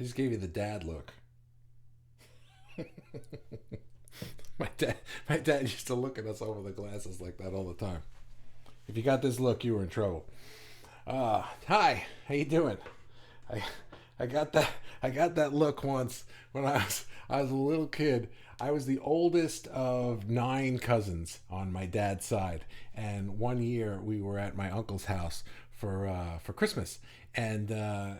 I just gave you the dad look. my dad, my dad used to look at us over the glasses like that all the time. If you got this look, you were in trouble. Hi, how you doing? I, I got that. I got that look once when I was a little kid. I was the oldest of nine cousins on my dad's side, and one year we were at my uncle's house for Christmas, and I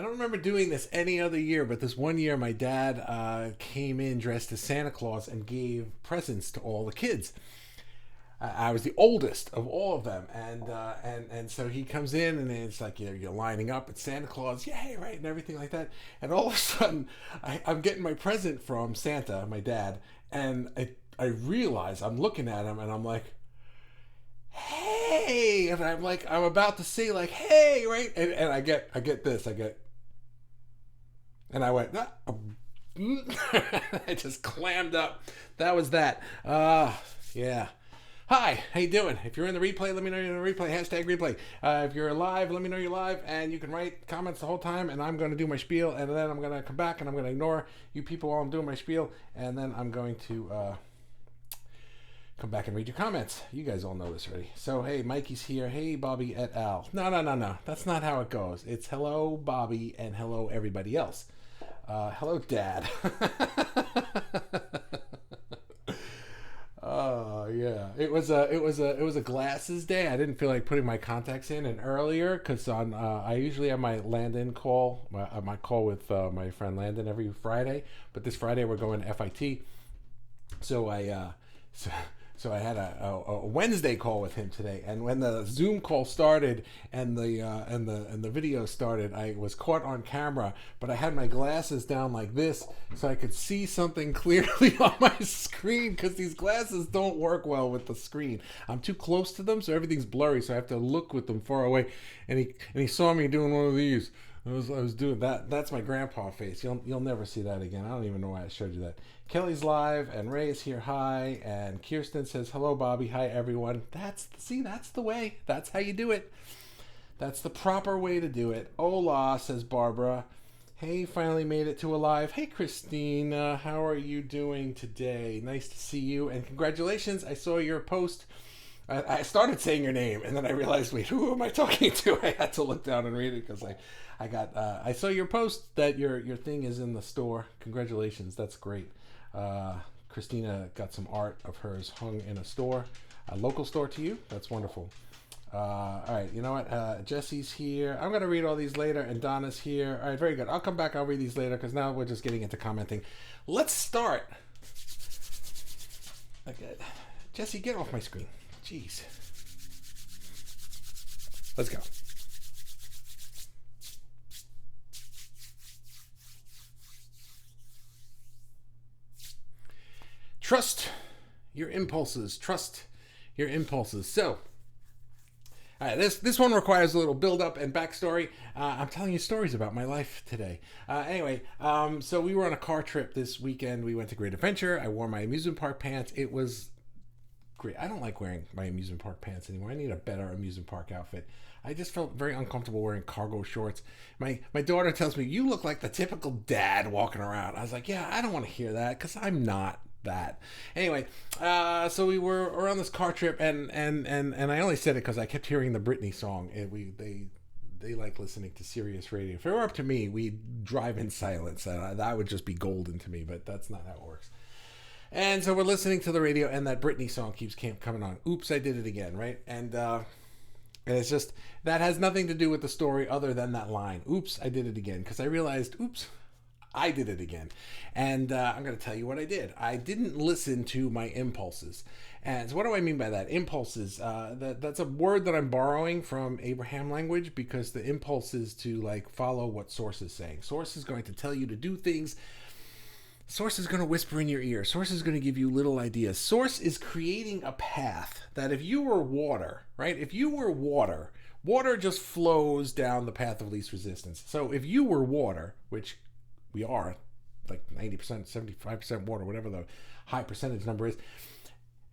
don't remember doing this any other year, but this one year my dad came in dressed as Santa Claus and gave presents to all the kids. I was the oldest of all of them, and so he comes in and it's like you're lining up. It's Santa Claus, yay, right, and everything like that. And all of a sudden, I'm getting my present from Santa, my dad, and I realize I'm looking at him and I'm like, hey, and I'm about to say like, hey, right, and I get this, and I went, ah. I just clammed up. That was that. Yeah. Hi, how you doing? If you're in the replay, let me know you're in the replay. Hashtag replay. If you're live, let me know you're live, and you can write comments the whole time, and I'm going to do my spiel, and then I'm going to come back, and I'm going to ignore you people while I'm doing my spiel, and then I'm going to come back and read your comments. You guys all know this already. So, hey, Mikey's here. Hey, Bobby et al. No. That's not how it goes. It's hello, Bobby, and hello, everybody else. Hello, Dad. Oh yeah, it was a glasses day. I didn't feel like putting my contacts in, and earlier because on I usually have my Landon call, my call with my friend Landon every Friday, but this Friday we're going to FIT, so so I had a Wednesday call with him today, and when the Zoom call started and the video started, I was caught on camera, but I had my glasses down like this so I could see something clearly on my screen because these glasses don't work well with the screen. I'm too close to them, so everything's blurry. So I have to look with them far away. And he saw me doing one of these. I was doing that. That's my grandpa face. You'll never see that again. I don't even know why I showed you that. Kelly's live and Ray is here. Hi, and Kirsten says hello, Bobby. Hi, everyone. That's the way. That's how you do it. That's the proper way to do it. Hola, says Barbara. Hey, finally made it to a live. Hey, Christina, how are you doing today? Nice to see you, and congratulations. I saw your post. I started saying your name, and then I realized, wait, who am I talking to? I had to look down and read it because I saw your post that your thing is in the store. Congratulations, that's great. Christina got some art of hers hung in a local store to you. That's wonderful. All right, you know what? Jesse's here. I'm going to read all these later, and Donna's here. All right, very good. I'll come back. I'll read these later because now we're just getting into commenting. Let's start. Okay. Jesse, get off my screen. Jeez. Let's go. Trust your impulses. Trust your impulses. So, all right, this one requires a little build-up and backstory. I'm telling you stories about my life today. Anyway, so we were on a car trip this weekend. We went to Great Adventure. I wore my amusement park pants. It was great. I don't like wearing my amusement park pants anymore. I need a better amusement park outfit. I just felt very uncomfortable wearing cargo shorts. My daughter tells me, you look like the typical dad walking around. I was like, yeah, I don't want to hear that because I'm not that. Anyway, so we were on this car trip, and I only said it because I kept hearing the Britney song. They like listening to Sirius Radio. If it were up to me, we'd drive in silence. That would just be golden to me, but that's not how it works. And so we're listening to the radio, and that Britney song keeps coming on. Oops, I did it again, right? And it's just, that has nothing to do with the story other than that line. Oops, I did it again. Because I realized, oops, I did it again. And I'm going to tell you what I did. I didn't listen to my impulses. And so what do I mean by that? Impulses, that's a word that I'm borrowing from Abraham language, because the impulse is to like follow what Source is saying. Source is going to tell you to do things. Source is going to whisper in your ear. Source is going to give you little ideas. Source is creating a path that if you were water, right? If you were water, water just flows down the path of least resistance. So if you were water, which we are, like 90%, 75% water, whatever the high percentage number is,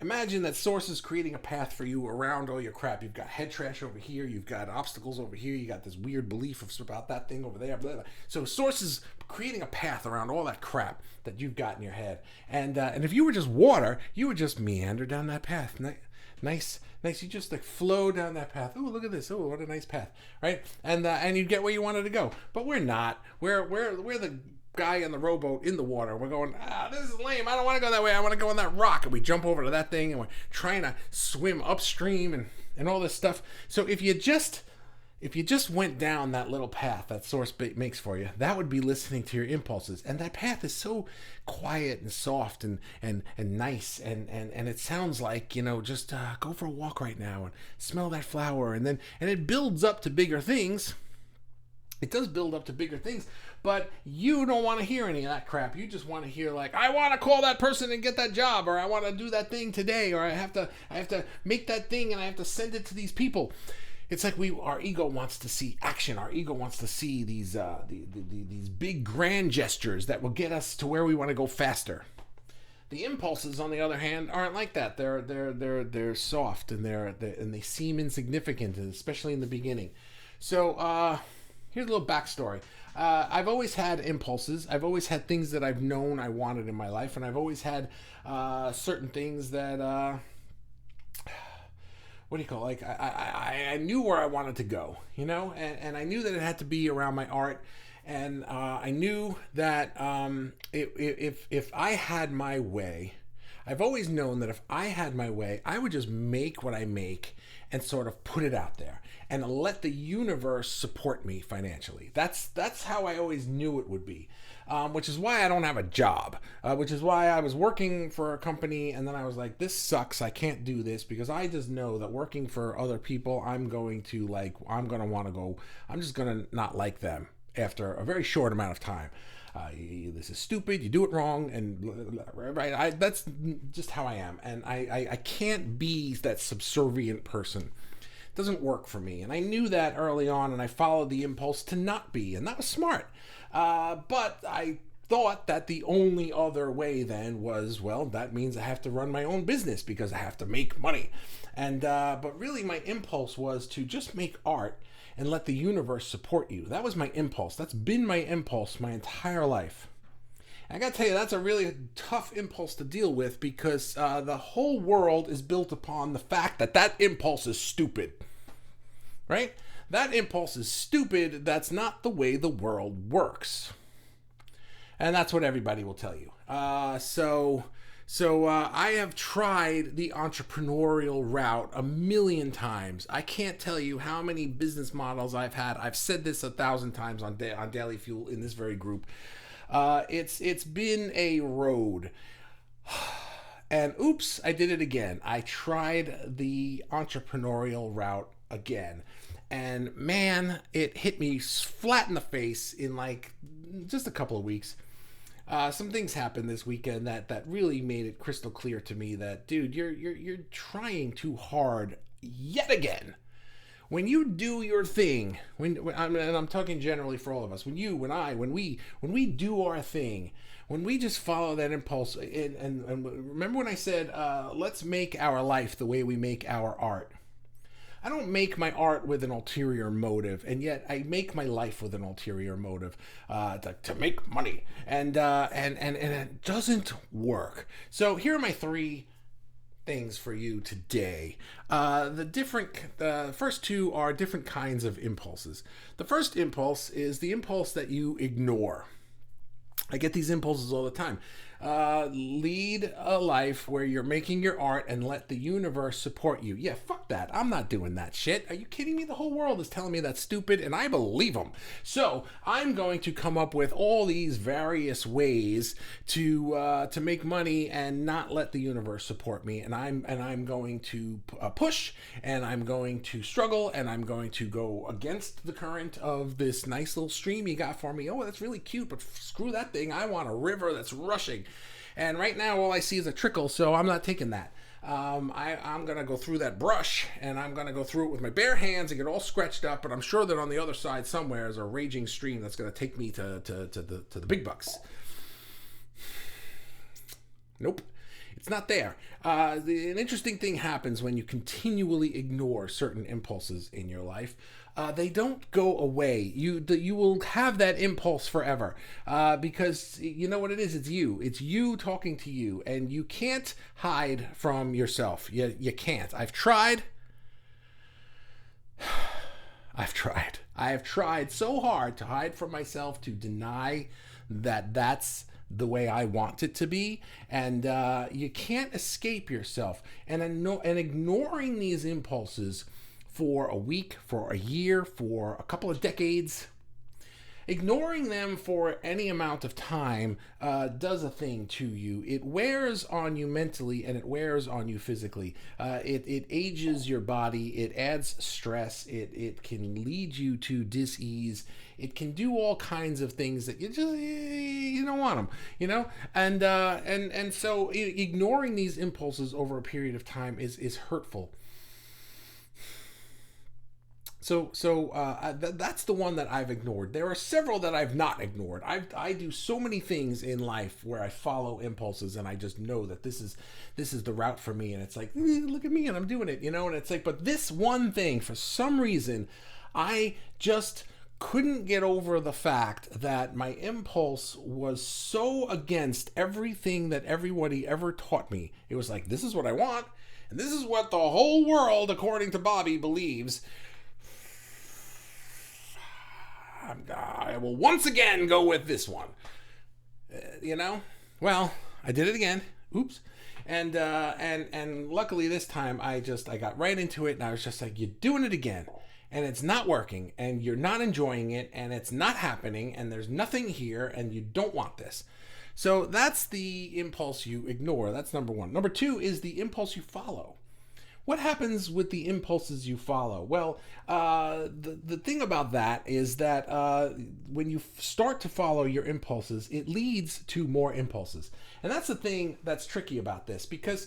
Imagine that Source is creating a path for you around all your crap. You've got head trash over here. You've got obstacles over here. You got this weird belief about that thing over there. Blah, blah. So Source is creating a path around all that crap that you've got in your head. And if you were just water, you would just meander down that path. Nice. You just like flow down that path. Oh, look at this. Oh, what a nice path, right? And you'd get where you wanted to go. But we're not. We're the guy in the rowboat in the water. We're going, this is lame. I don't want to go that way. I want to go on that rock. And we jump over to that thing and we're trying to swim upstream and all this stuff. So if you just went down that little path that Source makes for you, that would be listening to your impulses. And that path is so quiet and soft and nice. And it sounds like, just go for a walk right now and smell that flower. And it builds up to bigger things. It does build up to bigger things, but you don't want to hear any of that crap. You just want to hear like, I want to call that person and get that job, or I want to do that thing today, or I have to make that thing and I have to send it to these people. It's like our ego wants to see action. Our ego wants to see these big grand gestures that will get us to where we want to go faster. The impulses, on the other hand, aren't like that. They're soft and they seem insignificant, especially in the beginning. So here's a little backstory. I've always had impulses. I've always had things that I've known I wanted in my life, and I've always had certain things that what do you call it? Like I knew where I wanted to go, and I knew that it had to be around my art, and I knew that if I had my way, I've always known that if I had my way, I would just make what I make and sort of put it out there and let the universe support me financially. That's how I always knew it would be. Which is why I don't have a job, which is why I was working for a company and then I was like, this sucks, I can't do this, because I just know that working for other people, I'm just gonna not like them after a very short amount of time. This is stupid, you do it wrong, and right, that's just how I am, and I can't be that subservient person. It doesn't work for me, and I knew that early on, and I followed the impulse to not be, and that was smart. But I thought that the only other way then was, well, that means I have to run my own business because I have to make money. And but really my impulse was to just make art and let the universe support you. That was my impulse. That's been my impulse my entire life. And I gotta tell you, that's a really tough impulse to deal with, because the whole world is built upon the fact that impulse is stupid, right? That impulse is stupid. That's not the way the world works. And that's what everybody will tell you. So I have tried the entrepreneurial route a million times. I can't tell you how many business models I've had. I've said this 1,000 times on Daily Fuel in this very group. It's been a road. And oops, I did it again. I tried the entrepreneurial route again. And man, it hit me flat in the face in like just a couple of weeks. Some things happened this weekend that really made it crystal clear to me that, dude, you're trying too hard yet again. When you do your thing, and I'm talking generally for all of us, when we do our thing, when we just follow that impulse, and remember when I said, let's make our life the way we make our art. I don't make my art with an ulterior motive, and yet I make my life with an ulterior motive, to make money, and it doesn't work. So here are my 3 things for you today. The first 2 are different kinds of impulses. The first impulse is the impulse that you ignore. I get these impulses all the time. Lead a life where you're making your art and let the universe support you. Yeah, fuck that. I'm not doing that shit. Are you kidding me? The whole world is telling me that's stupid, and I believe them. So I'm going to come up with all these various ways to make money and not let the universe support me. And I'm going to push, and I'm going to struggle, and I'm going to go against the current of this nice little stream you got for me. Oh, that's really cute, but screw that thing. I want a river that's rushing. And right now, all I see is a trickle, so I'm not taking that. I'm going to go through that brush, and I'm going to go through it with my bare hands and get all scratched up, but I'm sure that on the other side somewhere is a raging stream that's going to take me to the big bucks. Nope. It's not there. An interesting thing happens when you continually ignore certain impulses in your life. They don't go away. You will have that impulse forever, because you know what it is. It's you. It's you talking to you, and you can't hide from yourself. You can't. I've tried. I've tried. I have tried so hard to hide from myself, to deny that that's the way I want it to be, and you can't escape yourself. And ignoring these impulses for a week, for a year, for a couple of decades, ignoring them for any amount of time does a thing to you. It wears on you mentally, and it wears on you physically. It ages your body. It adds stress. It can lead you to dis-ease. It can do all kinds of things that you don't want them, and so ignoring these impulses over a period of time is hurtful. So that's the one that I've ignored. There are several that I've not ignored. I do so many things in life where I follow impulses, and I just know that this is the route for me. And it's like, look at me, and I'm doing it, And it's like, but this one thing, for some reason, I just couldn't get over the fact that my impulse was so against everything that everybody ever taught me. It was like, this is what I want, and this is what the whole world, according to Bobby, believes. I will once again go with this one. Well, I did it again. Oops. And luckily this time I got right into it, and I was just like, you're doing it again, and it's not working, and you're not enjoying it, and it's not happening, and there's nothing here, and you don't want this. So that's the impulse you ignore. That's number one. Number two is the impulse you follow. What happens with the impulses you follow? Well, the thing about that is that when you start to follow your impulses, it leads to more impulses. And that's the thing that's tricky about this, because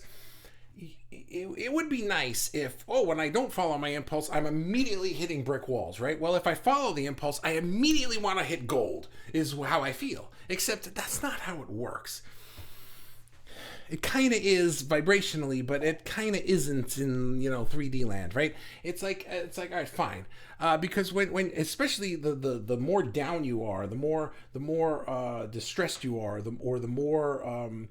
it would be nice if, when I don't follow my impulse, I'm immediately hitting brick walls, right? Well, if I follow the impulse, I immediately want to hit gold, is how I feel. Except that's not how it works. It kind of is vibrationally, but it kind of isn't in 3D land, right? It's like all right, fine, because when especially the more down you are, the more distressed you are, the more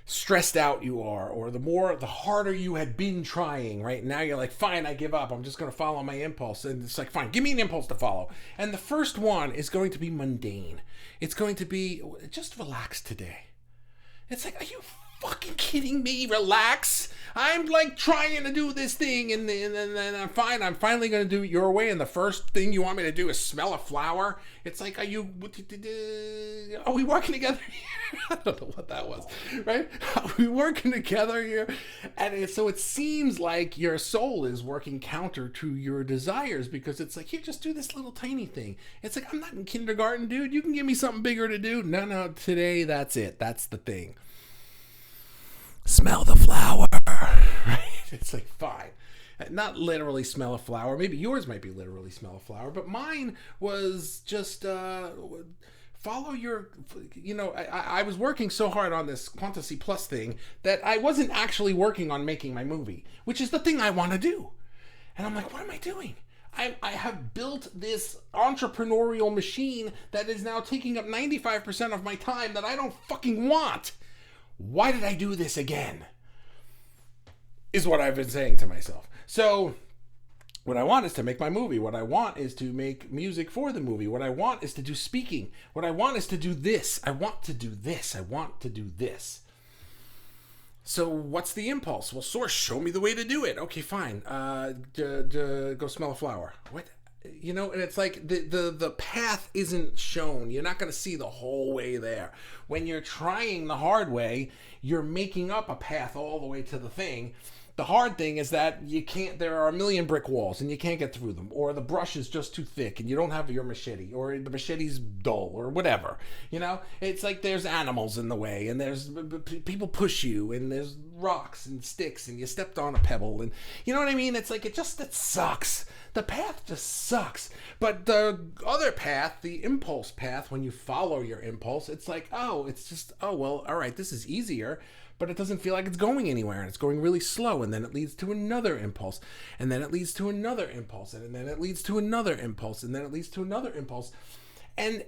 stressed out you are, or the harder you had been trying. Right now, you're like, fine, I give up. I'm just going to follow my impulse, and it's like, fine, give me an impulse to follow. And the first one is going to be mundane. It's going to be, just relax today. It's like, are you fucking kidding me? Relax. I'm like trying to do this thing, and then I'm fine. I'm finally going to do it your way, and the first thing you want me to do is smell a flower. It's like, are we working together here? I don't know what that was, right? Are we working together here? And so it seems like your soul is working counter to your desires, because it's like, here, just do this little tiny thing. It's like, I'm not in kindergarten, dude. You can give me something bigger to do. No, today, that's it. That's the thing. Smell the flower, right? It's like, fine. Not literally smell a flower. Maybe yours might be literally smell a flower, but mine was just follow your, I was working so hard on this Quantasy Plus thing that I wasn't actually working on making my movie, which is the thing I want to do. And I'm like, what am I doing? I have built this entrepreneurial machine that is now taking up 95% of my time that I don't fucking want. Why did I do this again? Is what I've been saying to myself. So what I want is to make my movie. What I want is to make music for the movie. What I want is to do speaking. What I want is to do this. I want to do this. I want to do this. So what's the impulse? Well, Source, show me the way to do it. Okay, fine. Go smell a flower. What? And it's like the path isn't shown. You're not going to see the whole way there. When you're trying the hard way, you're making up a path all the way to the thing. The hard thing is that there are a million brick walls and you can't get through them, or the brush is just too thick and you don't have your machete, or the machete's dull, or whatever. It's like there's animals in the way, and there's people push you, and there's rocks and sticks, and you stepped on a pebble, and you know what I mean? It's like, it sucks. The path just sucks. But the other path, the impulse path, when you follow your impulse, it's like, well, all right, this is easier. but it doesn't feel like it's going anywhere, and it's going really slow, and then it leads to another impulse, and then it leads to another impulse, and then it leads to another impulse, and then it leads to another impulse. And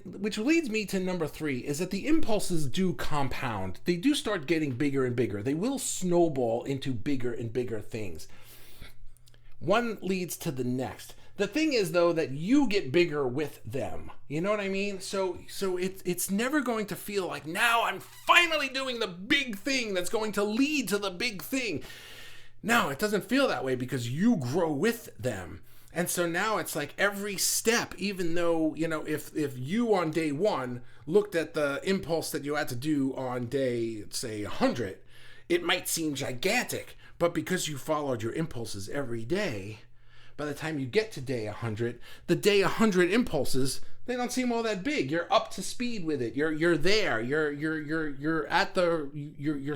which leads me to number 3, is that the impulses do compound. They do start getting bigger and bigger. They will snowball into bigger and bigger things. One leads to the next. The thing is, though, that you get bigger with them. You know what I mean? So it's never going to feel like, now I'm finally doing the big thing that's going to lead to the big thing. No, it doesn't feel that way because you grow with them. And so now it's like every step, even though, if you on day 1 looked at the impulse that you had to do on day, say, 100, it might seem gigantic. But because you followed your impulses every day, by the time you get to day 100, the day 100 impulses, they don't seem all that big. You're up to speed with it. You're there. You're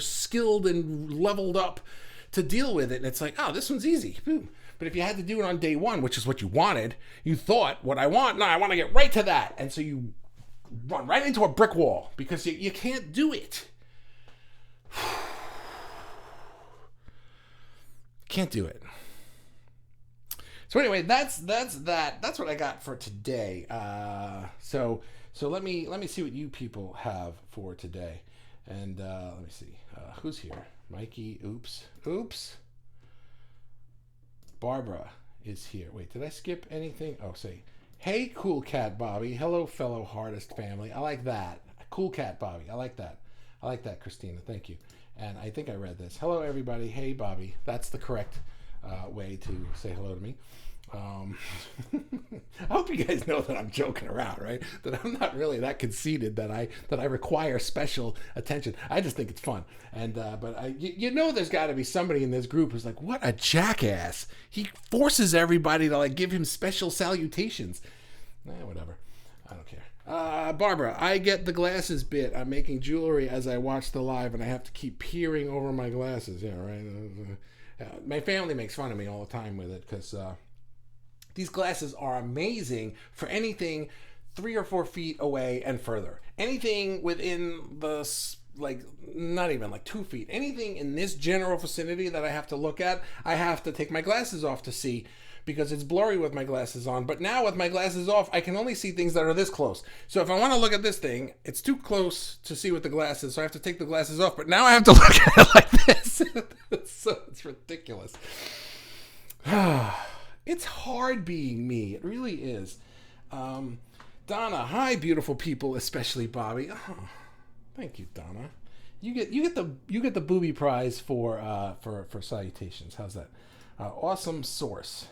skilled and leveled up to deal with it. And it's like, oh, this one's easy. Boom. But if you had to do it on day 1, which is what you wanted, you thought, what I want, no, I want to get right to that. And so you run right into a brick wall because you can't do it. Can't do it. So anyway, that's that. That's what I got for today. So let me see what you people have for today. And let me see. Who's here? Mikey. Oops. Barbara is here. Wait, did I skip anything? Oh, say, hey, Cool Cat Bobby. Hello, fellow Hardest family. I like that. Cool Cat Bobby. I like that. Christina. Thank you. And I think I read this. Hello, everybody. Hey, Bobby. That's the correct way to say hello to me. I hope you guys know that I'm joking around, right? That I'm not really that conceited that I require special attention. I just think it's fun. And but there's got to be somebody in this group who's like, what a jackass! He forces everybody to give him special salutations. Whatever. I don't care. Barbara, I get the glasses bit. I'm making jewelry as I watch the live, and I have to keep peering over my glasses. Yeah, right. My family makes fun of me all the time with it because. These glasses are amazing for anything 3 or 4 feet away and further. Anything within the, not even 2 feet. Anything in this general vicinity that I have to look at, I have to take my glasses off to see because it's blurry with my glasses on. But now with my glasses off, I can only see things that are this close. So if I want to look at this thing, it's too close to see with the glasses, so I have to take the glasses off. But now I have to look at it like this. It's ridiculous. It's hard being me. It really is. Donna, hi, beautiful people, especially Bobby. Oh, thank you, Donna. You get the booby prize for salutations. How's that? Awesome source.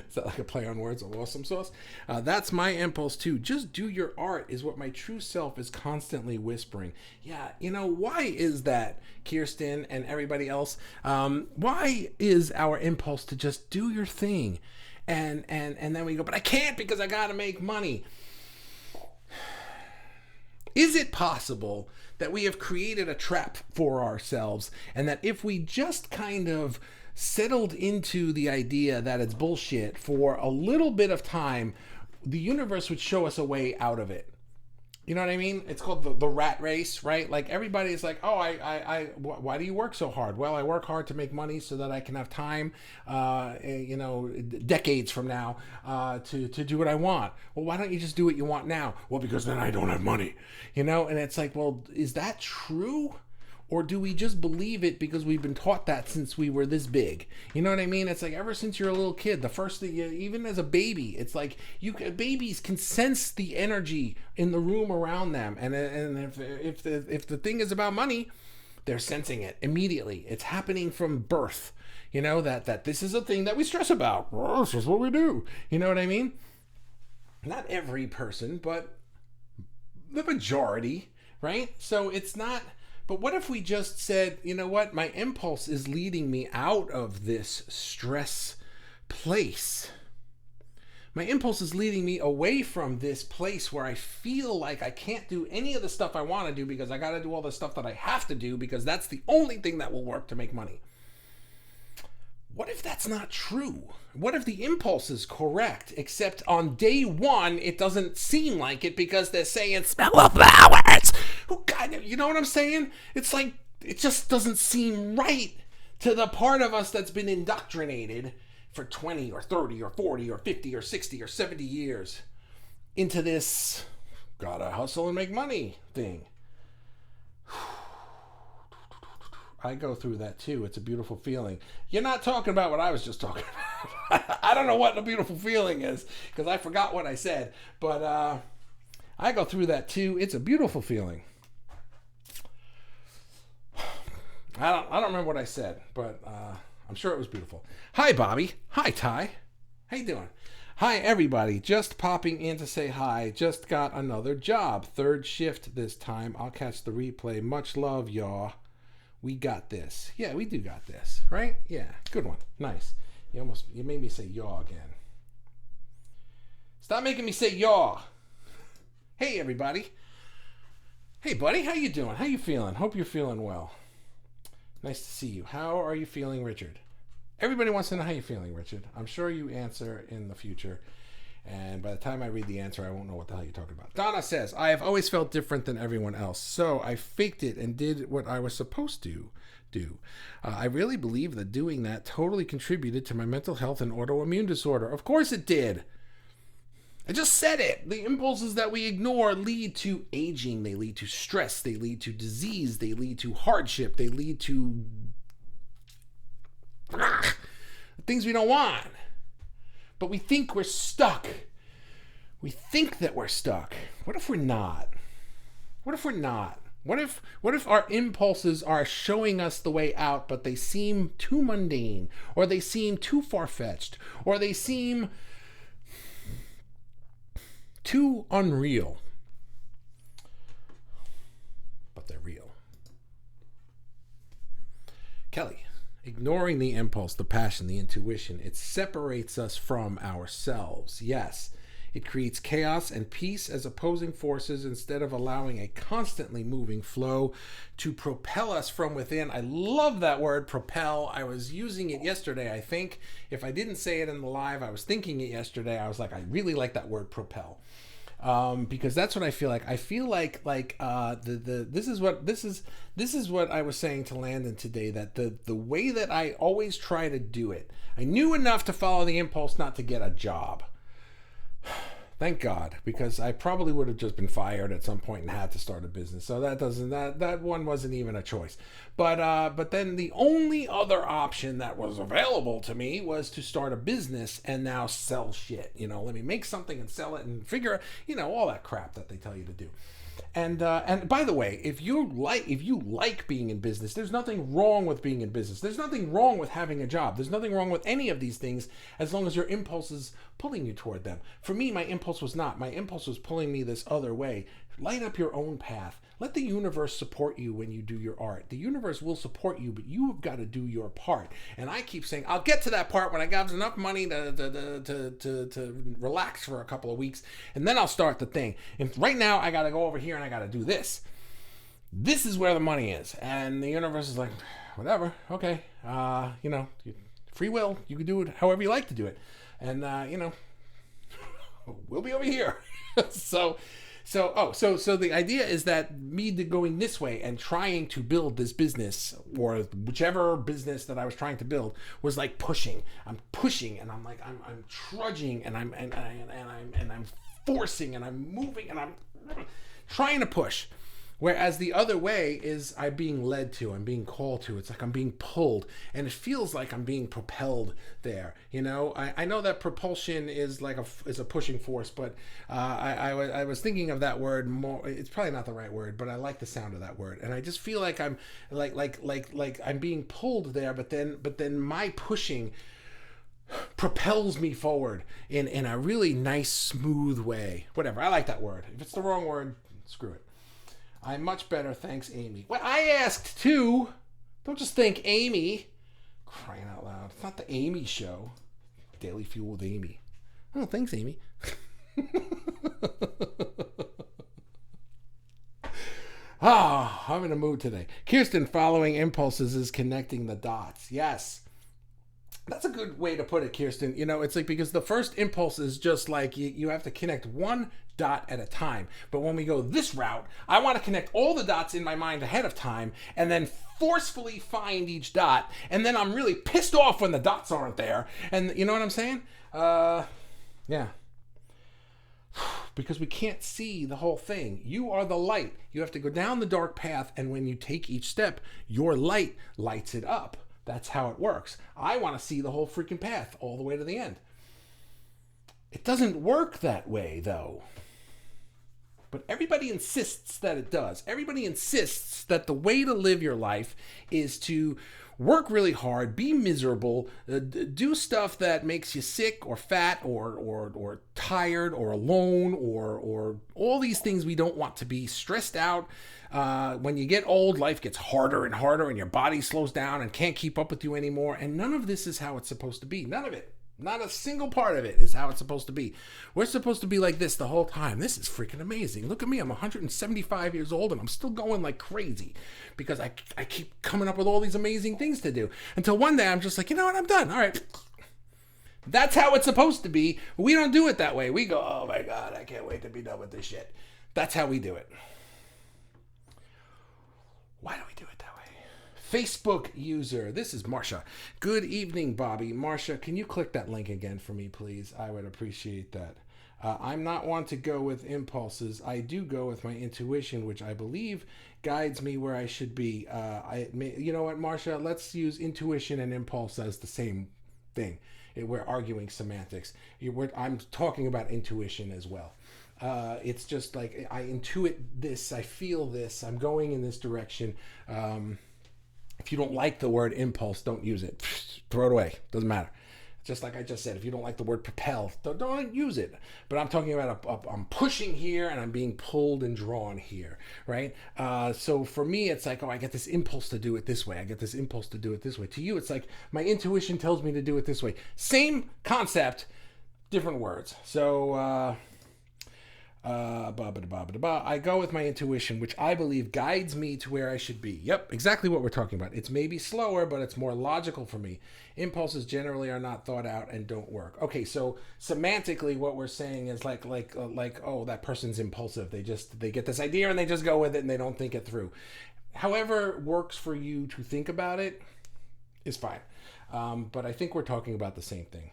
Is that like a play on words of awesome sauce? That's my impulse too. Just do your art is what my true self is constantly whispering. Yeah, why is that, Kirsten and everybody else? Why is our impulse to just do your thing? And then we go, but I can't because I gotta make money. Is it possible that we have created a trap for ourselves and that if we just kind of settled into the idea that it's bullshit for a little bit of time, the universe would show us a way out of it? You know what I mean? It's called the rat race, right? Everybody's like, oh, why do you work so hard? Well, I work hard to make money so that I can have time, decades from now, to do what I want. Well, why don't you just do what you want now? Well, because then I don't have money, and it's like, well, is that true? Or do we just believe it because we've been taught that since we were this big? You know what I mean? It's like ever since you're a little kid, the first thing, even as a baby, it's like babies can sense the energy in the room around them, and if the thing is about money, they're sensing it immediately. It's happening from birth. That this is a thing that we stress about. Oh, this is what we do. You know what I mean? Not every person, but the majority, right? So it's not. But what if we just said, you know what, my impulse is leading me out of this stress place. My impulse is leading me away from this place where I feel like I can't do any of the stuff I want to do because I got to do all the stuff that I have to do because that's the only thing that will work to make money. What if that's not true? What if the impulse is correct, except on day 1, it doesn't seem like it because they're saying, smell the flowers. Who God, you know what I'm saying? It's like it just doesn't seem right to the part of us that's been indoctrinated for 20 or 30 or 40 or 50 or 60 or 70 years into this gotta hustle and make money thing. I go through that too. It's a beautiful feeling. You're not talking about what I was just talking about. I don't know what the beautiful feeling is because I forgot what I said. But I go through that too. It's a beautiful feeling. I don't remember what I said, but I'm sure it was beautiful. Hi, Bobby. Hi, Ty. How you doing? Hi, everybody. Just popping in to say hi. Just got another job. Third shift this time. I'll catch the replay. Much love, y'all. We got this. Yeah, we do got this, right? Yeah, good one. Nice. You made me say yaw again. Stop making me say yaw. Hey, everybody. Hey, buddy, how you doing? How you feeling? Hope you're feeling well. Nice to see you. How are you feeling, Richard? Everybody wants to know how you're feeling, Richard. I'm sure you answer in the future. And by the time I read the answer, I won't know what the hell you're talking about. Donna says, I have always felt different than everyone else, so I faked it and did what I was supposed to do. I really believe that doing that totally contributed to my mental health and autoimmune disorder. Of course it did. I just said it. The impulses that we ignore lead to aging. They lead to stress. They lead to disease. They lead to hardship. They lead to things we don't want. But we think we're stuck. We think that we're stuck. What if we're not? What if we're not? What if our impulses are showing us the way out, but they seem too mundane, or they seem too far-fetched, or they seem too unreal? But they're real. Kelly. Ignoring the impulse, the passion, the intuition, it separates us from ourselves. Yes, it creates chaos and peace as opposing forces instead of allowing a constantly moving flow to propel us from within. I love that word, propel. I was using it yesterday, I think. If I didn't say it in the live, I was thinking it yesterday. I was like, I really like that word, propel. Because that's what I feel like. I feel like this is what I was saying to Landon today, that the way that I always try to do it, I knew enough to follow the impulse not to get a job. Thank God, because I probably would have just been fired at some point and had to start a business. So that one wasn't even a choice. But then the only other option that was available to me was to start a business and now sell shit. Let me make something and sell it and figure, all that crap that they tell you to do. And by the way, if you like being in business, there's nothing wrong with being in business. There's nothing wrong with having a job. There's nothing wrong with any of these things as long as your impulse is pulling you toward them. For me, my impulse was not. My impulse was pulling me this other way. Light up your own path. Let the universe support you when you do your art. The universe will support you, but you have got to do your part. And I keep saying, I'll get to that part when I got enough money to relax for a couple of weeks, and then I'll start the thing. And right now, I got to go over here and I got to do this. This is where the money is. And the universe is like, whatever, okay. Free will. You can do it however you like to do it. And, we'll be over here. So the idea is that me going this way and trying to build this business, or whichever business that I was trying to build, was like pushing. I'm pushing, and I'm like I'm trudging, and I'm forcing, and I'm moving, and I'm trying to push. Whereas the other way is I'm being led to, I'm being called to. It's like I'm being pulled, and it feels like I'm being propelled there. I know that propulsion is like is a pushing force, but I was thinking of that word more. It's probably not the right word, but I like the sound of that word, and I just feel like I'm like I'm being pulled there. But then my pushing propels me forward in a really nice, smooth way. Whatever. I like that word. If it's the wrong word, screw it. I'm much better, thanks, Amy. Well, I asked too. Don't just think Amy. Crying out loud. It's not the Amy show. Daily Fuel with Amy. Oh, thanks, Amy. I'm in a mood today. Kirsten, following impulses is connecting the dots. Yes. That's a good way to put it, Kirsten. You know, it's like because the first impulse is just like you have to connect one dot at a time. But when we go this route, I want to connect all the dots in my mind ahead of time and then forcefully find each dot. And then I'm really pissed off when the dots aren't there. And you know what I'm saying? Yeah. Because we can't see the whole thing. You are the light. You have to go down the dark path, and when you take each step, your light lights it up. That's how it works. I want to see the whole freaking path all the way to the end. It doesn't work that way, though. But everybody insists that it does. Everybody insists that the way to live your life is to work really hard, be miserable, do stuff that makes you sick or fat or tired or alone or all these things we don't want to be, stressed out. When you get old, life gets harder and harder and your body slows down and can't keep up with you anymore. And none of this is how it's supposed to be. None of it. Not a single part of it is how it's supposed to be. We're supposed to be like this the whole time. This is freaking amazing. Look at me. I'm 175 years old and I'm still going like crazy because I keep coming up with all these amazing things to do. Until one day I'm just like, you know what? I'm done. All right. That's how it's supposed to be. We don't do it that way. We go, oh my God, I can't wait to be done with this shit. That's how we do it. Why do we do it that way? Facebook user, this is Marsha. Good evening, Bobby. Marsha, can you click that link again for me, please? I would appreciate that. I'm not one to go with impulses. I do go with my intuition, which I believe guides me where I should be. You know what, Marsha? Let's use intuition and impulse as the same thing. We're arguing semantics. I'm talking about intuition as well. It's just like I intuit this, I feel this, I'm going in this direction. If you don't like the word impulse, don't use it. Throw it away. Doesn't matter. Just like I just said, if you don't like the word propel, don't use it. But I'm talking about I'm pushing here and I'm being pulled and drawn here, right? So for me, it's like, oh, I get this impulse to do it this way. I get this impulse to do it this way. To you, it's like my intuition tells me to do it this way. Same concept, different words. So I go with my intuition, which I believe guides me to where I should be. Yep, exactly what we're talking about. It's maybe slower, but it's more logical for me. Impulses generally are not thought out and don't work. Okay, so semantically, what we're saying is like oh, that person's impulsive. They get this idea and they just go with it and they don't think it through. However works for you to think about it is fine. But I think we're talking about the same thing.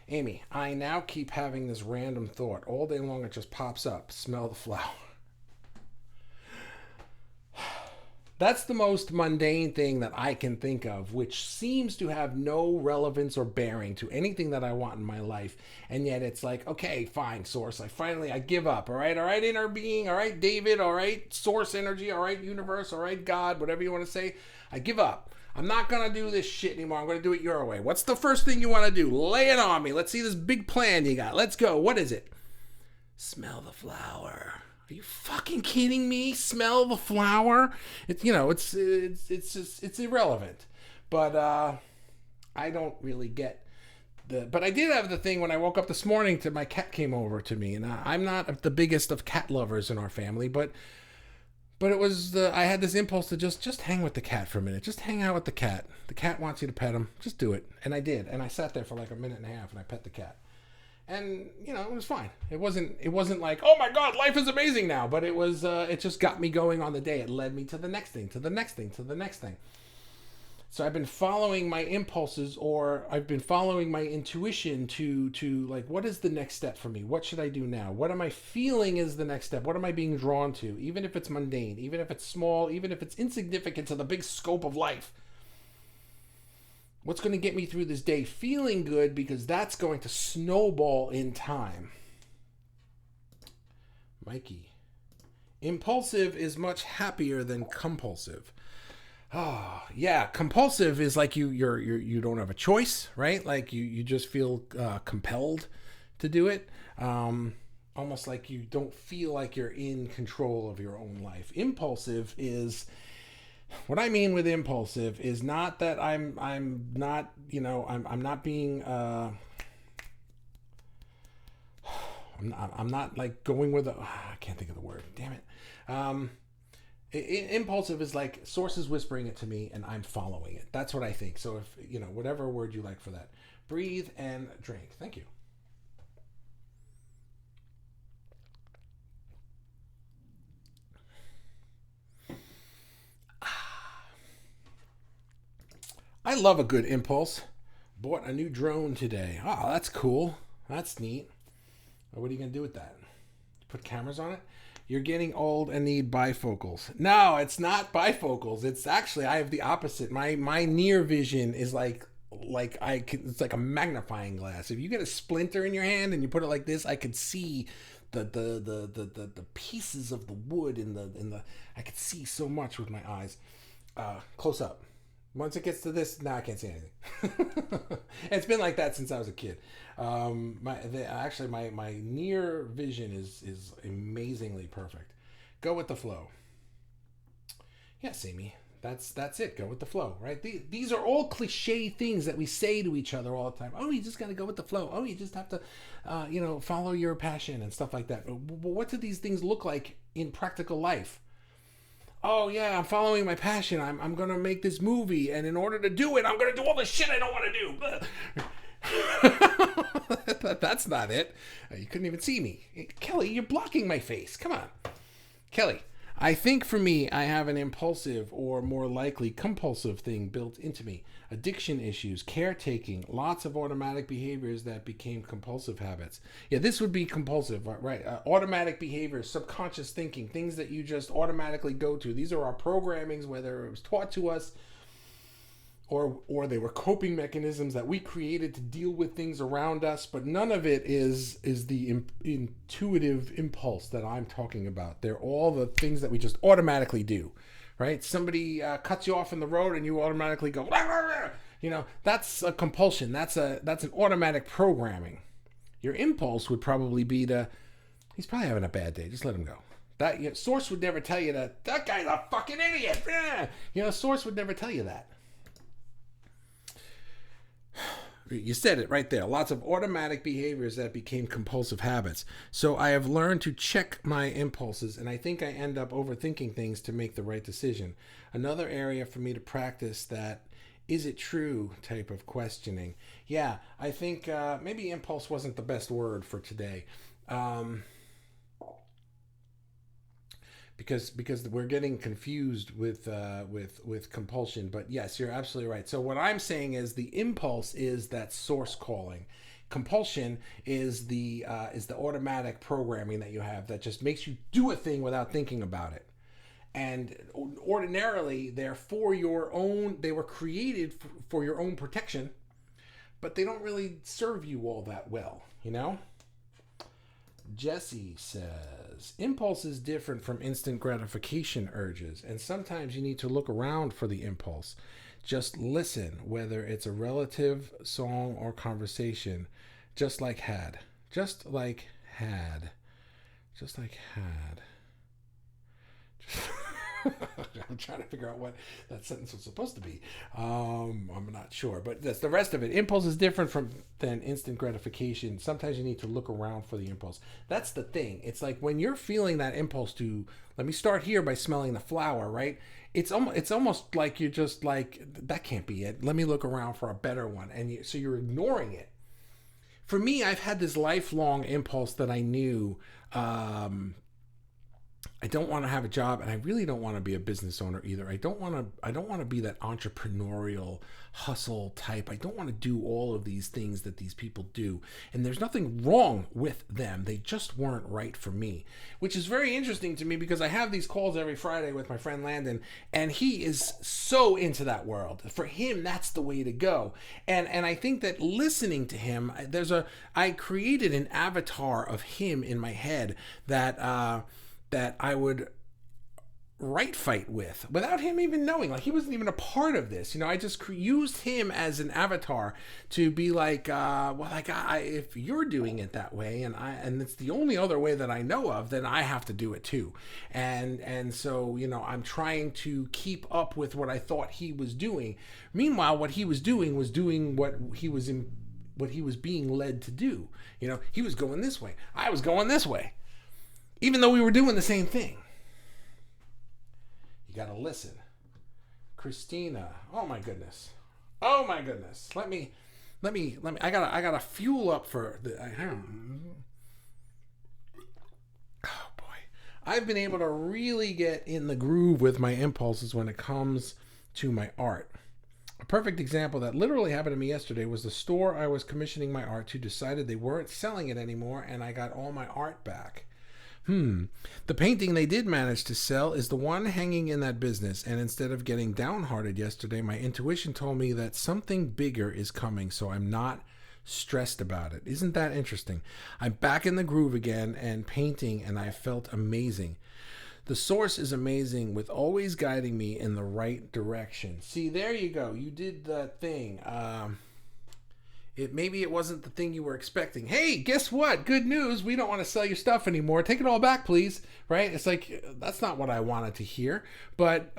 Amy, I now keep having this random thought. All day long it just pops up. Smell the flower. That's the most mundane thing that I can think of, which seems to have no relevance or bearing to anything that I want in my life. And yet it's like, okay, fine, source. I give up. All right, inner being. All right, David. All right, source energy. All right, universe. All right, God, whatever you want to say. I give up. I'm not going to do this shit anymore. I'm going to do it your way. What's the first thing you want to do? Lay it on me. Let's see this big plan you got. Let's go. What is it? Smell the flower. Are you fucking kidding me? Smell the flower? It's just irrelevant. But I don't really get but I did have the thing when I woke up this morning my cat came over to me, and I'm not the biggest of cat lovers in our family, but it was I had this impulse to just hang with the cat for a minute. Just hang out with the cat. The cat wants you to pet him. Just do it. And I did. And I sat there for like a minute and a half and I pet the cat. And it was fine. It wasn't like, oh my God, life is amazing now. But it was it just got me going on the day. It led me to the next thing, to the next thing, to the next thing. So I've been following my impulses, or I've been following my intuition to like, what is the next step for me? What should I do now? What am I feeling is the next step? What am I being drawn to? Even if it's mundane, even if it's small, even if it's insignificant to the big scope of life. What's going to get me through this day feeling good, because that's going to snowball in time. Mikey. Impulsive is much happier than compulsive. Oh, yeah. Compulsive is like you don't have a choice, right? Like you just feel compelled to do it. Almost like you don't feel like you're in control of your own life. Impulsive is, what I mean with impulsive is not that I'm not being I'm not like going with I can't think of the word. Damn it. Impulsive is like sources whispering it to me and I'm following it. That's what I think. So if whatever word you like for that, breathe and drink. Thank you. I love a good impulse. Bought a new drone today. Oh, that's cool. That's neat. What are you gonna do with that? Put cameras on it? You're getting old and need bifocals. No, it's not bifocals. It's actually, I have the opposite. My near vision is it's like a magnifying glass. If you get a splinter in your hand and you put it like this, I could see the pieces of the wood in the I could see so much with my eyes. Close up. Once it gets to this, now I can't see anything. It's been like that since I was a kid. My near vision is amazingly perfect. Go with the flow. Yes, Amy, that's it. Go with the flow, right? These are all cliche things that we say to each other all the time. Oh, you just got to go with the flow. Oh, you just have to, follow your passion and stuff like that. But what do these things look like in practical life? Oh yeah, I'm following my passion. I'm gonna make this movie, and in order to do it, I'm gonna do all the shit I don't want to do. That's not it. You couldn't even see me, Kelly. You're blocking my face. Come on, Kelly. I think for me, I have an impulsive or more likely compulsive thing built into me. Addiction issues, caretaking, lots of automatic behaviors that became compulsive habits. Yeah, this would be compulsive, right? Automatic behaviors, subconscious thinking, things that you just automatically go to. These are our programmings, whether it was taught to us or they were coping mechanisms that we created to deal with things around us, but none of it is the intuitive impulse that I'm talking about. They're all the things that we just automatically do, right? Somebody cuts you off in the road and you automatically go, rah, rah, rah. That's a compulsion. That's an automatic programming. Your impulse would probably be he's probably having a bad day. Just let him go. That Source would never tell you that guy's a fucking idiot. Source would never tell you that. You said it right there. Lots of automatic behaviors that became compulsive habits. So I have learned to check my impulses, and I think I end up overthinking things to make the right decision. Another area for me to practice that is it true type of questioning. Yeah, I think maybe impulse wasn't the best word for today. Because we're getting confused with compulsion, but yes, you're absolutely right. So what I'm saying is the impulse is that source calling. Compulsion is the automatic programming that you have that just makes you do a thing without thinking about it. And ordinarily, they're for your own. They were created for your own protection, but they don't really serve you all that well, Jesse says, impulse is different from instant gratification urges, and sometimes you need to look around for the impulse. Just listen, whether it's a relative, song, or conversation. Just like had. Just like had. Just like had. I'm trying to figure out what that sentence was supposed to be. I'm not sure, but that's the rest of it. Impulse is different than instant gratification. Sometimes you need to look around for the impulse. That's the thing. It's like when you're feeling that impulse to, let me start here by smelling the flower, right? It's almost like you're just like, that can't be it. Let me look around for a better one, and so you're ignoring it. For me, I've had this lifelong impulse that I knew. I don't want to have a job, and I really don't want to be a business owner either. I don't want to be that entrepreneurial hustle type. I don't want to do all of these things that these people do. And there's nothing wrong with them. They just weren't right for me, which is very interesting to me because I have these calls every Friday with my friend Landon, and he is so into that world. For him, that's the way to go. And I think that listening to him, I created an avatar of him in my head that I would fight with without him even knowing. Like, he wasn't even a part of this. I just used him as an avatar to be like, if you're doing it that way and it's the only other way that I know of, then I have to do it too. And so, I'm trying to keep up with what I thought he was doing. Meanwhile, what he was doing what he was being led to do. He was going this way. I was going this way. Even though we were doing the same thing. You got to listen. Christina. Oh my goodness. Oh my goodness. Let me. I gotta fuel up for the. Oh boy. I've been able to really get in the groove with my impulses when it comes to my art. A perfect example that literally happened to me yesterday was the store I was commissioning my art to decided they weren't selling it anymore, and I got all my art back. The painting they did manage to sell is the one hanging in that business, and instead of getting downhearted yesterday, my intuition told me that something bigger is coming, so I'm not stressed about it. Isn't that interesting? I'm back in the groove again and painting, and I felt amazing. The source is amazing with always guiding me in the right direction. See, there you go. You did that thing. Maybe it wasn't the thing you were expecting. Hey, guess what? Good news. We don't want to sell your stuff anymore. Take it all back, please. Right? It's like, that's not what I wanted to hear. But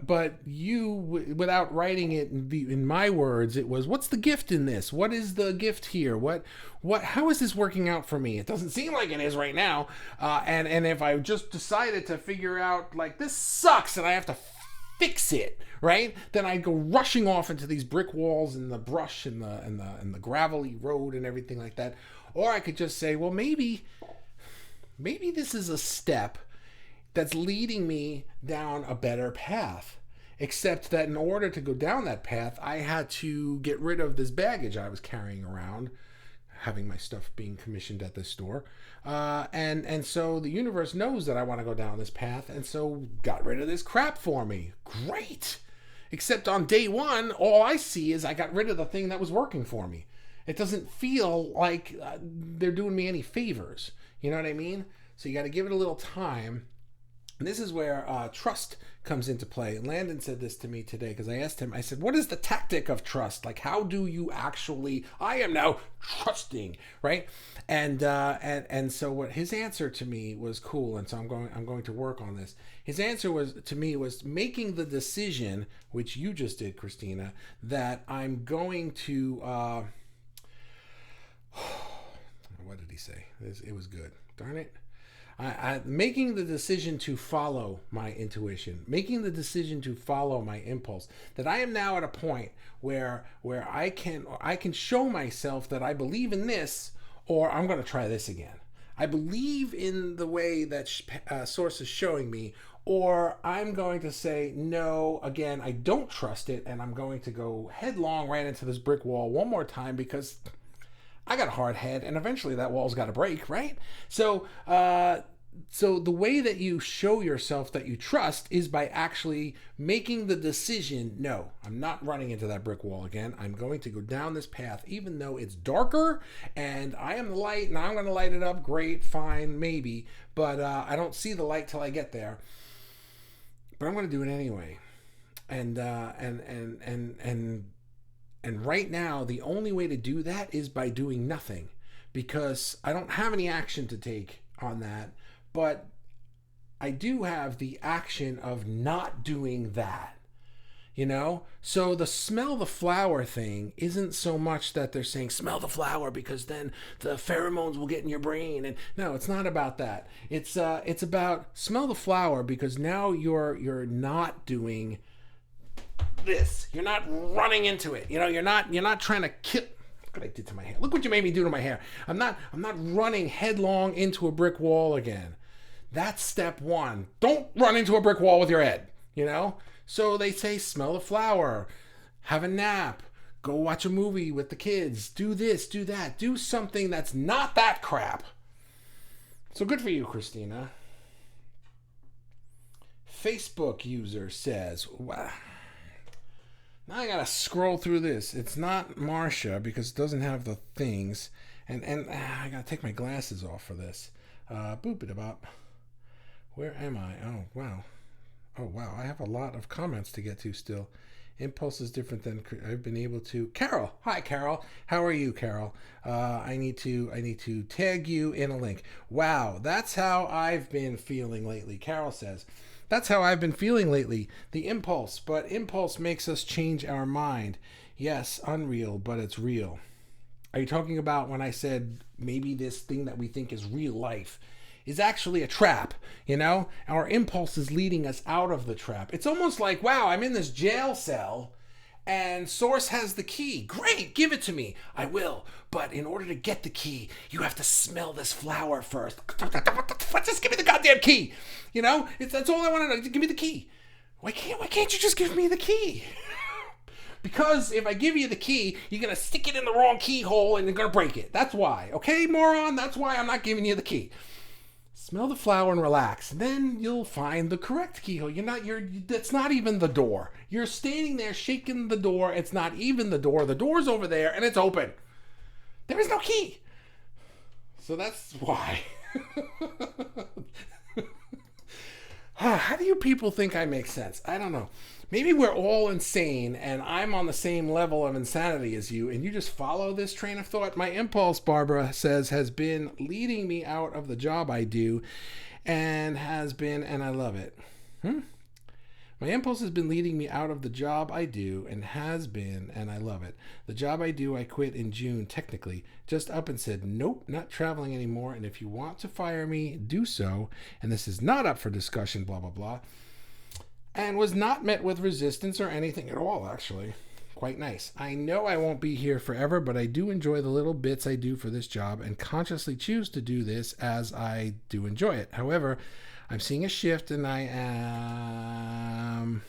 you, without writing it in my words, it was, what's the gift in this? What is the gift here? How is this working out for me? It doesn't seem like it is right now. And if I just decided to figure out, like, this sucks and I have to fix it, right? Then I'd go rushing off into these brick walls and the brush and the gravelly road and everything like that. Or I could just say, well, maybe this is a step that's leading me down a better path. Except that in order to go down that path, I had to get rid of this baggage I was carrying around, having my stuff being commissioned at this store. And so the universe knows that I want to go down this path, and so got rid of this crap for me. Great! Except on day one, all I see is I got rid of the thing that was working for me. It doesn't feel like they're doing me any favors. You know what I mean? So you got to give it a little time. And this is where trust comes into play. Landon said this to me today because I asked him, I said, what is the tactic of trust? Like, how do you actually, I am now trusting, right? And so what his answer to me was cool. And so I'm going to work on this. His answer was making the decision, which you just did, Christina, that I'm going to, what did he say? It was good. Darn it. Making the decision to follow my intuition, making the decision to follow my impulse, that I am now at a point where I can show myself that I believe in this, or I'm going to try this again. I believe in the way that Source is showing me, or I'm going to say, no, again, I don't trust it, and I'm going to go headlong right into this brick wall one more time because I got a hard head, and eventually that wall's got to break, right? So the way that you show yourself that you trust is by actually making the decision, no, I'm not running into that brick wall again. I'm going to go down this path, even though it's darker, and I am the light, and I'm going to light it up. Great, fine, maybe, but I don't see the light till I get there. But I'm going to do it anyway. And right now, the only way to do that is by doing nothing, because I don't have any action to take on that, but I do have the action of not doing that, you know? So the smell the flower thing isn't so much that they're saying smell the flower because then the pheromones will get in your brain. And no, it's not about that. It's about smell the flower because now you're not doing this. You're not running into it. You know, you're not trying to kill. Look what I did to my hair. Look what you made me do to my hair. I'm not running headlong into a brick wall again. That's step one. Don't run into a brick wall with your head, you know? So they say smell the flower, have a nap, go watch a movie with the kids, do this, do that, do something that's not that crap. So good for you, Christina. Facebook user says, wow. Now I gotta scroll through this. It's not Marcia because it doesn't have the things. And I gotta take my glasses off for this. Boop-it-a-bop. Where am I? Oh, wow. Oh, wow. I have a lot of comments to get to still. Impulse is different than I've been able to. Carol. Hi, Carol. How are you, Carol? I need to tag you in a link. Wow. That's how I've been feeling lately. Carol says, that's how I've been feeling lately. The impulse. But impulse makes us change our mind. Yes, unreal, but it's real. Are you talking about when I said maybe this thing that we think is real life is actually a trap, you know? Our impulse is leading us out of the trap. It's almost like, wow, I'm in this jail cell and Source has the key. Great, give it to me. I will. But in order to get the key, you have to smell this flower first. Just give me the goddamn key. You know, that's all I want to know. Give me the key. Why can't you just give me the key? Because if I give you the key, you're going to stick it in the wrong keyhole and you're going to break it. That's why. Okay, moron? That's why I'm not giving you the key. Smell the flower and relax. Then you'll find the correct keyhole. That's not even the door. You're standing there shaking the door. It's not even the door. The door's over there and it's open. There is no key. So that's why. How do you people think I make sense? I don't know. Maybe we're all insane and I'm on the same level of insanity as you and you just follow this train of thought. My impulse, Barbara says, has been leading me out of the job I do and I love it. My impulse has been leading me out of the job I do and I love it. The job I do, I quit in June, technically. Just up and said, nope, not traveling anymore. And if you want to fire me, do so. And this is not up for discussion, blah, blah, blah. And was not met with resistance or anything at all, actually. Quite nice. I know I won't be here forever, but I do enjoy the little bits I do for this job and consciously choose to do this as I do enjoy it. However, I'm seeing a shift and I am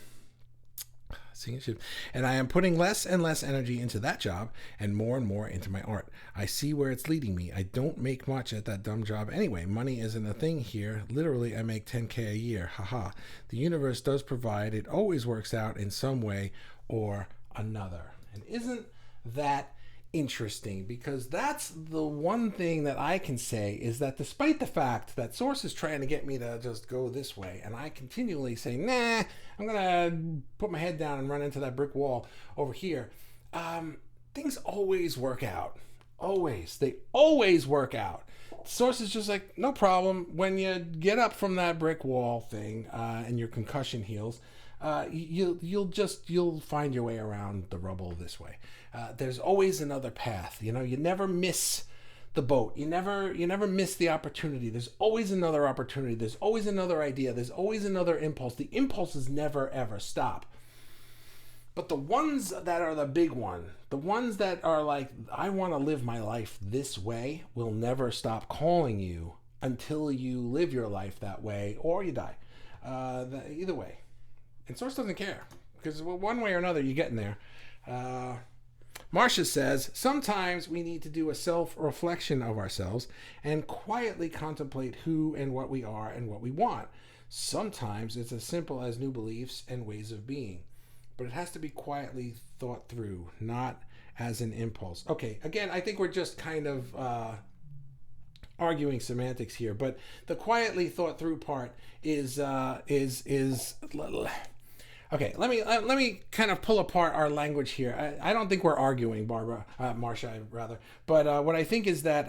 putting less and less energy into that job and more into my art. I see where it's leading me. I don't make much at that dumb job anyway. Money isn't a thing here. Literally, I make $10K a year. Haha. The universe does provide. It always works out in some way or another. And isn't that interesting? Because that's the one thing that I can say is that despite the fact that Source is trying to get me to just go this way and I continually say, nah, I'm gonna put my head down and run into that brick wall over here, things always work out. They always work out. Source is just like, no problem. When you get up from that brick wall thing and your concussion heals, you'll find your way around the rubble this way. There's always another path. You know, you never miss the boat. You never miss the opportunity. There's always another opportunity. There's always another idea. There's always another impulse. The impulses never ever stop. But the ones that are the big one, the ones that are like, I want to live my life this way, will never stop calling you until you live your life that way or you die. Either way. And Source doesn't care because one way or another you're getting there. Marcia says, sometimes we need to do a self-reflection of ourselves and quietly contemplate who and what we are and what we want. Sometimes it's as simple as new beliefs and ways of being. But it has to be quietly thought through, not as an impulse. Okay, again, I think we're just kind of arguing semantics here, but the quietly thought through part is okay. Let me kind of pull apart our language here. I don't think we're arguing, Marcia, rather. But what I think is that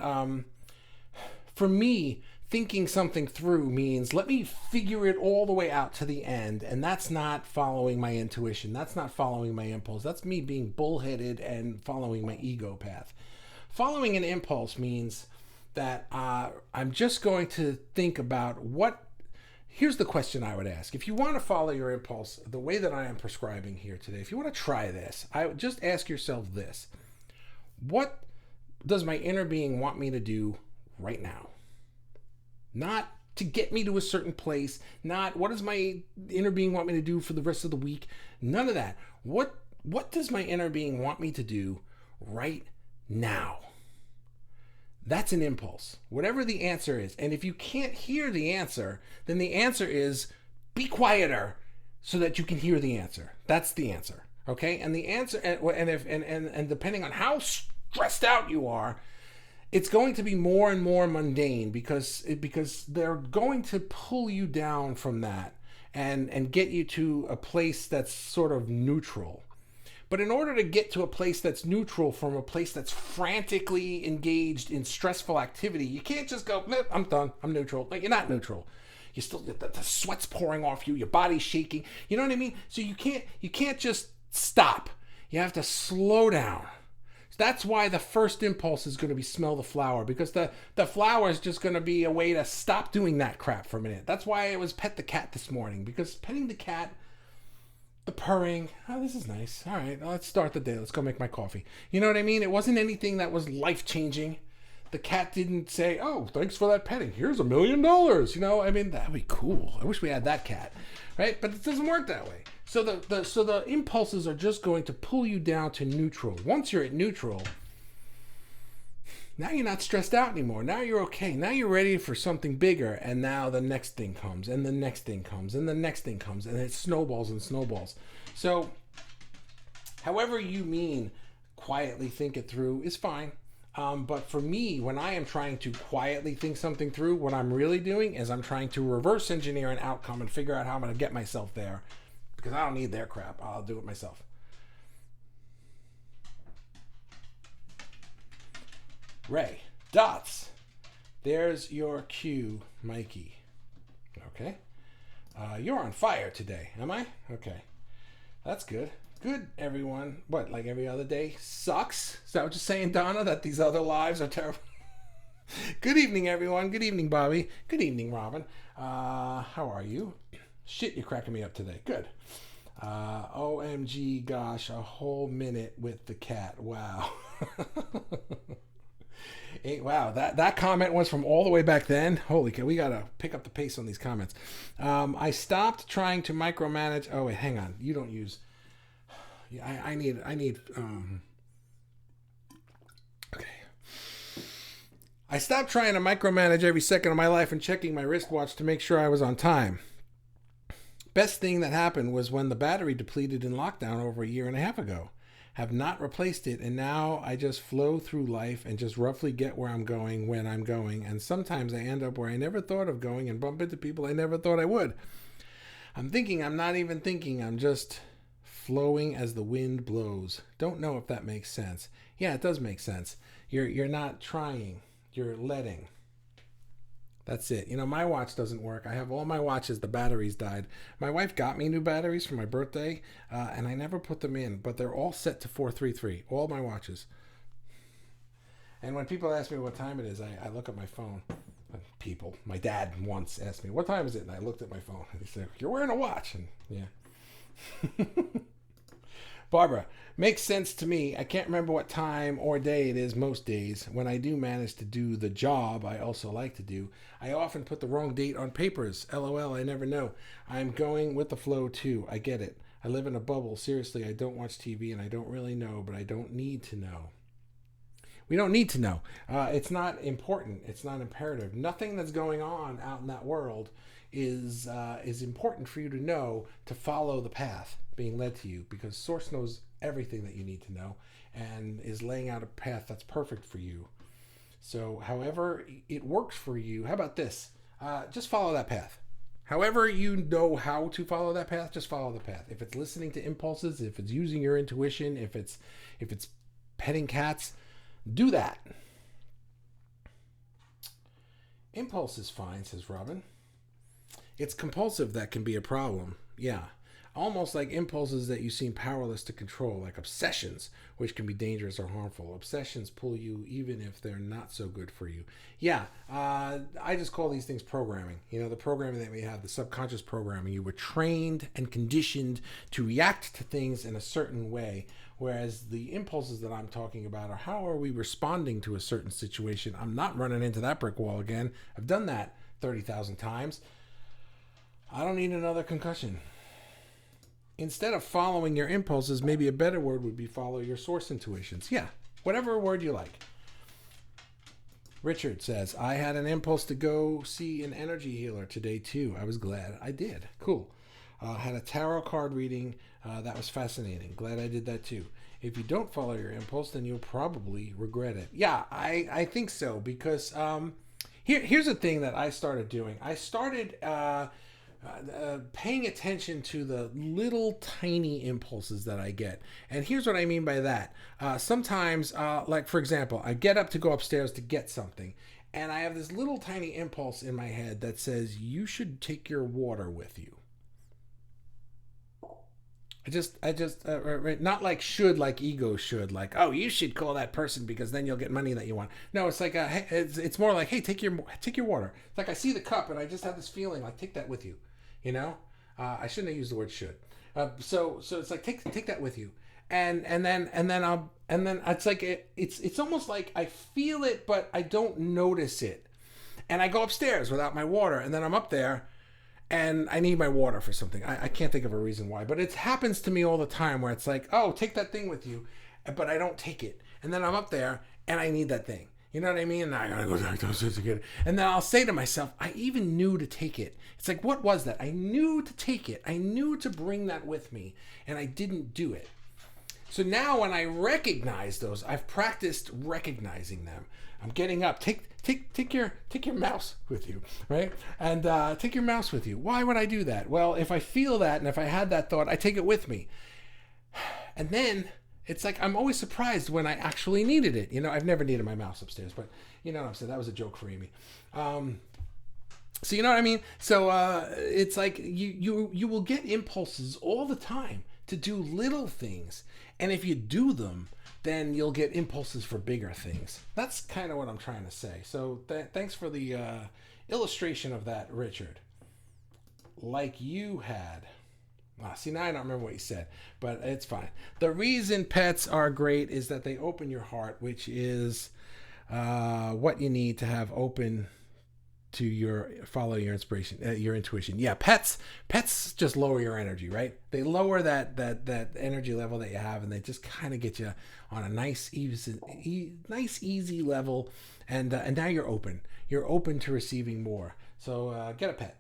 for me, thinking something through means let me figure it all the way out to the end, and that's not following my intuition. That's not following my impulse. That's me being bullheaded and following my ego path. Following an impulse means that I'm just going to think about what. Here's the question I would ask. If you want to follow your impulse the way that I am prescribing here today, if you want to try this, I would just ask yourself this. What does my inner being want me to do right now? Not to get me to a certain place, not what does my inner being want me to do for the rest of the week? None of that. What does my inner being want me to do right now? That's an impulse, whatever the answer is. And if you can't hear the answer, then the answer is be quieter so that you can hear the answer. That's the answer. Okay? And the answer, and depending on how stressed out you are, it's going to be more and more mundane because they're going to pull you down from that and get you to a place that's sort of neutral. But in order to get to a place that's neutral from a place that's frantically engaged in stressful activity, you can't just go, I'm done, I'm neutral. Like, you're not neutral. You still, the sweat's pouring off you, your body's shaking. You know what I mean? So you can't just stop. You have to slow down. That's why the first impulse is going to be smell the flower, because the flower is just going to be a way to stop doing that crap for a minute. That's why it was pet the cat this morning, because petting the cat, the purring, oh, this is nice. All right, let's start the day. Let's go make my coffee. You know what I mean? It wasn't anything that was life-changing. The cat didn't say, oh, thanks for that petting. Here's $1 million. You know, I mean, that'd be cool. I wish we had that cat, right? But it doesn't work that way. So the impulses are just going to pull you down to neutral. Once you're at neutral, now you're not stressed out anymore. Now you're okay. Now you're ready for something bigger. And now the next thing comes, and the next thing comes, and the next thing comes, and it snowballs and snowballs. So however you mean quietly think it through is fine. But for me, when I am trying to quietly think something through, what I'm really doing is I'm trying to reverse engineer an outcome and figure out how I'm going to get myself there. Because I don't need their crap. I'll do it myself. Ray. Dots. There's your cue, Mikey. Okay. You're on fire today, am I? Okay. That's good. Good, everyone. What, like every other day sucks? Is that what you're saying, Donna? That these other lives are terrible? Good evening, everyone. Good evening, Bobby. Good evening, Robin. How are you? Shit, you're cracking me up today. Good. OMG, gosh, a whole minute with the cat. Wow. Hey, wow, that comment was from all the way back then. Holy cow, we gotta pick up the pace on these comments. I stopped trying to micromanage. Oh wait, hang on. You don't use. I need. Okay. I stopped trying to micromanage every second of my life and checking my wristwatch to make sure I was on time. Best thing that happened was when the battery depleted in lockdown over a year and a half ago. Have not replaced it, and now I just flow through life and just roughly get where I'm going when I'm going, and sometimes I end up where I never thought of going and bump into people I never thought I would. I'm thinking, I'm not even thinking, I'm just flowing as the wind blows. Don't know if that makes sense. Yeah, it does make sense. You're not trying, you're letting. That's it. You know, my watch doesn't work. I have all my watches, the batteries died. My wife got me new batteries for my birthday, and I never put them in, but they're all set to 433, all my watches. And when people ask me what time it is, I look at my phone. People, my dad once asked me, what time is it? And I looked at my phone, and he said, you're wearing a watch. And yeah. Barbara, makes sense to me. I can't remember what time or day it is most days. When I do manage to do the job I also like to do, I often put the wrong date on papers. LOL, I never know. I'm going with the flow too. I get it. I live in a bubble. Seriously, I don't watch TV and I don't really know, but I don't need to know. We don't need to know. It's not important. It's not imperative. Nothing that's going on out in that world is important for you to know, to follow the path being led to you, because Source knows everything that you need to know and is laying out a path that's perfect for you. So however it works for you, how about this? Just follow that path. However you know how to follow that path, just follow the path. If it's listening to impulses, if it's using your intuition, if it's petting cats, do that. Impulse is fine, says Robin. It's compulsive that can be a problem. Yeah. Almost like impulses that you seem powerless to control, like obsessions, which can be dangerous or harmful. Obsessions pull you even if they're not so good for you. Yeah, I just call these things programming. You know, the programming that we have, the subconscious programming. You were trained and conditioned to react to things in a certain way, whereas the impulses that I'm talking about are how are we responding to a certain situation. I'm not running into that brick wall again. I've done that 30,000 times. I don't need another concussion. Instead of following your impulses, maybe a better word would be follow your source intuitions. Yeah, whatever word you like. Richard says, I had an impulse to go see an energy healer today too. I was glad I did. Cool. Had a tarot card reading. That was fascinating. Glad I did that too. If you don't follow your impulse, then you'll probably regret it. Yeah, I think so, because here's the thing that I started doing. I started paying attention to the little tiny impulses that I get. And here's what I mean by that. Sometimes, like for example, I get up to go upstairs to get something, and I have this little tiny impulse in my head that says, you should take your water with you. not like should, like ego should, like, oh, you should call that person because then you'll get money that you want. No, it's like, hey, it's more like, hey, take your water. It's like I see the cup and I just have this feeling like take that with you, you know. I shouldn't have used the word should. So it's like take that with you, and then it's like it's almost like I feel it but I don't notice it, and I go upstairs without my water, and then I'm up there and I need my water for something. I can't think of a reason why, but it happens to me all the time where it's like, oh, take that thing with you, but I don't take it. And then I'm up there and I need that thing. You know what I mean? And I gotta go back downstairs to get it. And then I'll say to myself, I even knew to take it. It's like, what was that? I knew to take it. I knew to bring that with me, and I didn't do it. So now when I recognize those, I've practiced recognizing them. I'm getting up. Take your mouse with you, right? And take your mouse with you. Why would I do that? Well, if I feel that and if I had that thought, I take it with me. And then it's like I'm always surprised when I actually needed it. You know, I've never needed my mouse upstairs, but you know what I'm saying. That was a joke for Amy. So you know what I mean. So it's like you will get impulses all the time to do little things, and if you do them, then you'll get impulses for bigger things. That's kind of what I'm trying to say. So thanks for the illustration of that, Richard. Like you had. See, now I don't remember what you said, but it's fine. The reason pets are great is that they open your heart, which is what you need to have open to follow your inspiration, your intuition. Yeah, pets just lower your energy, right? They lower that energy level that you have, and they just kind of get you on a nice easy level, and now you're open. You're open to receiving more. So get a pet.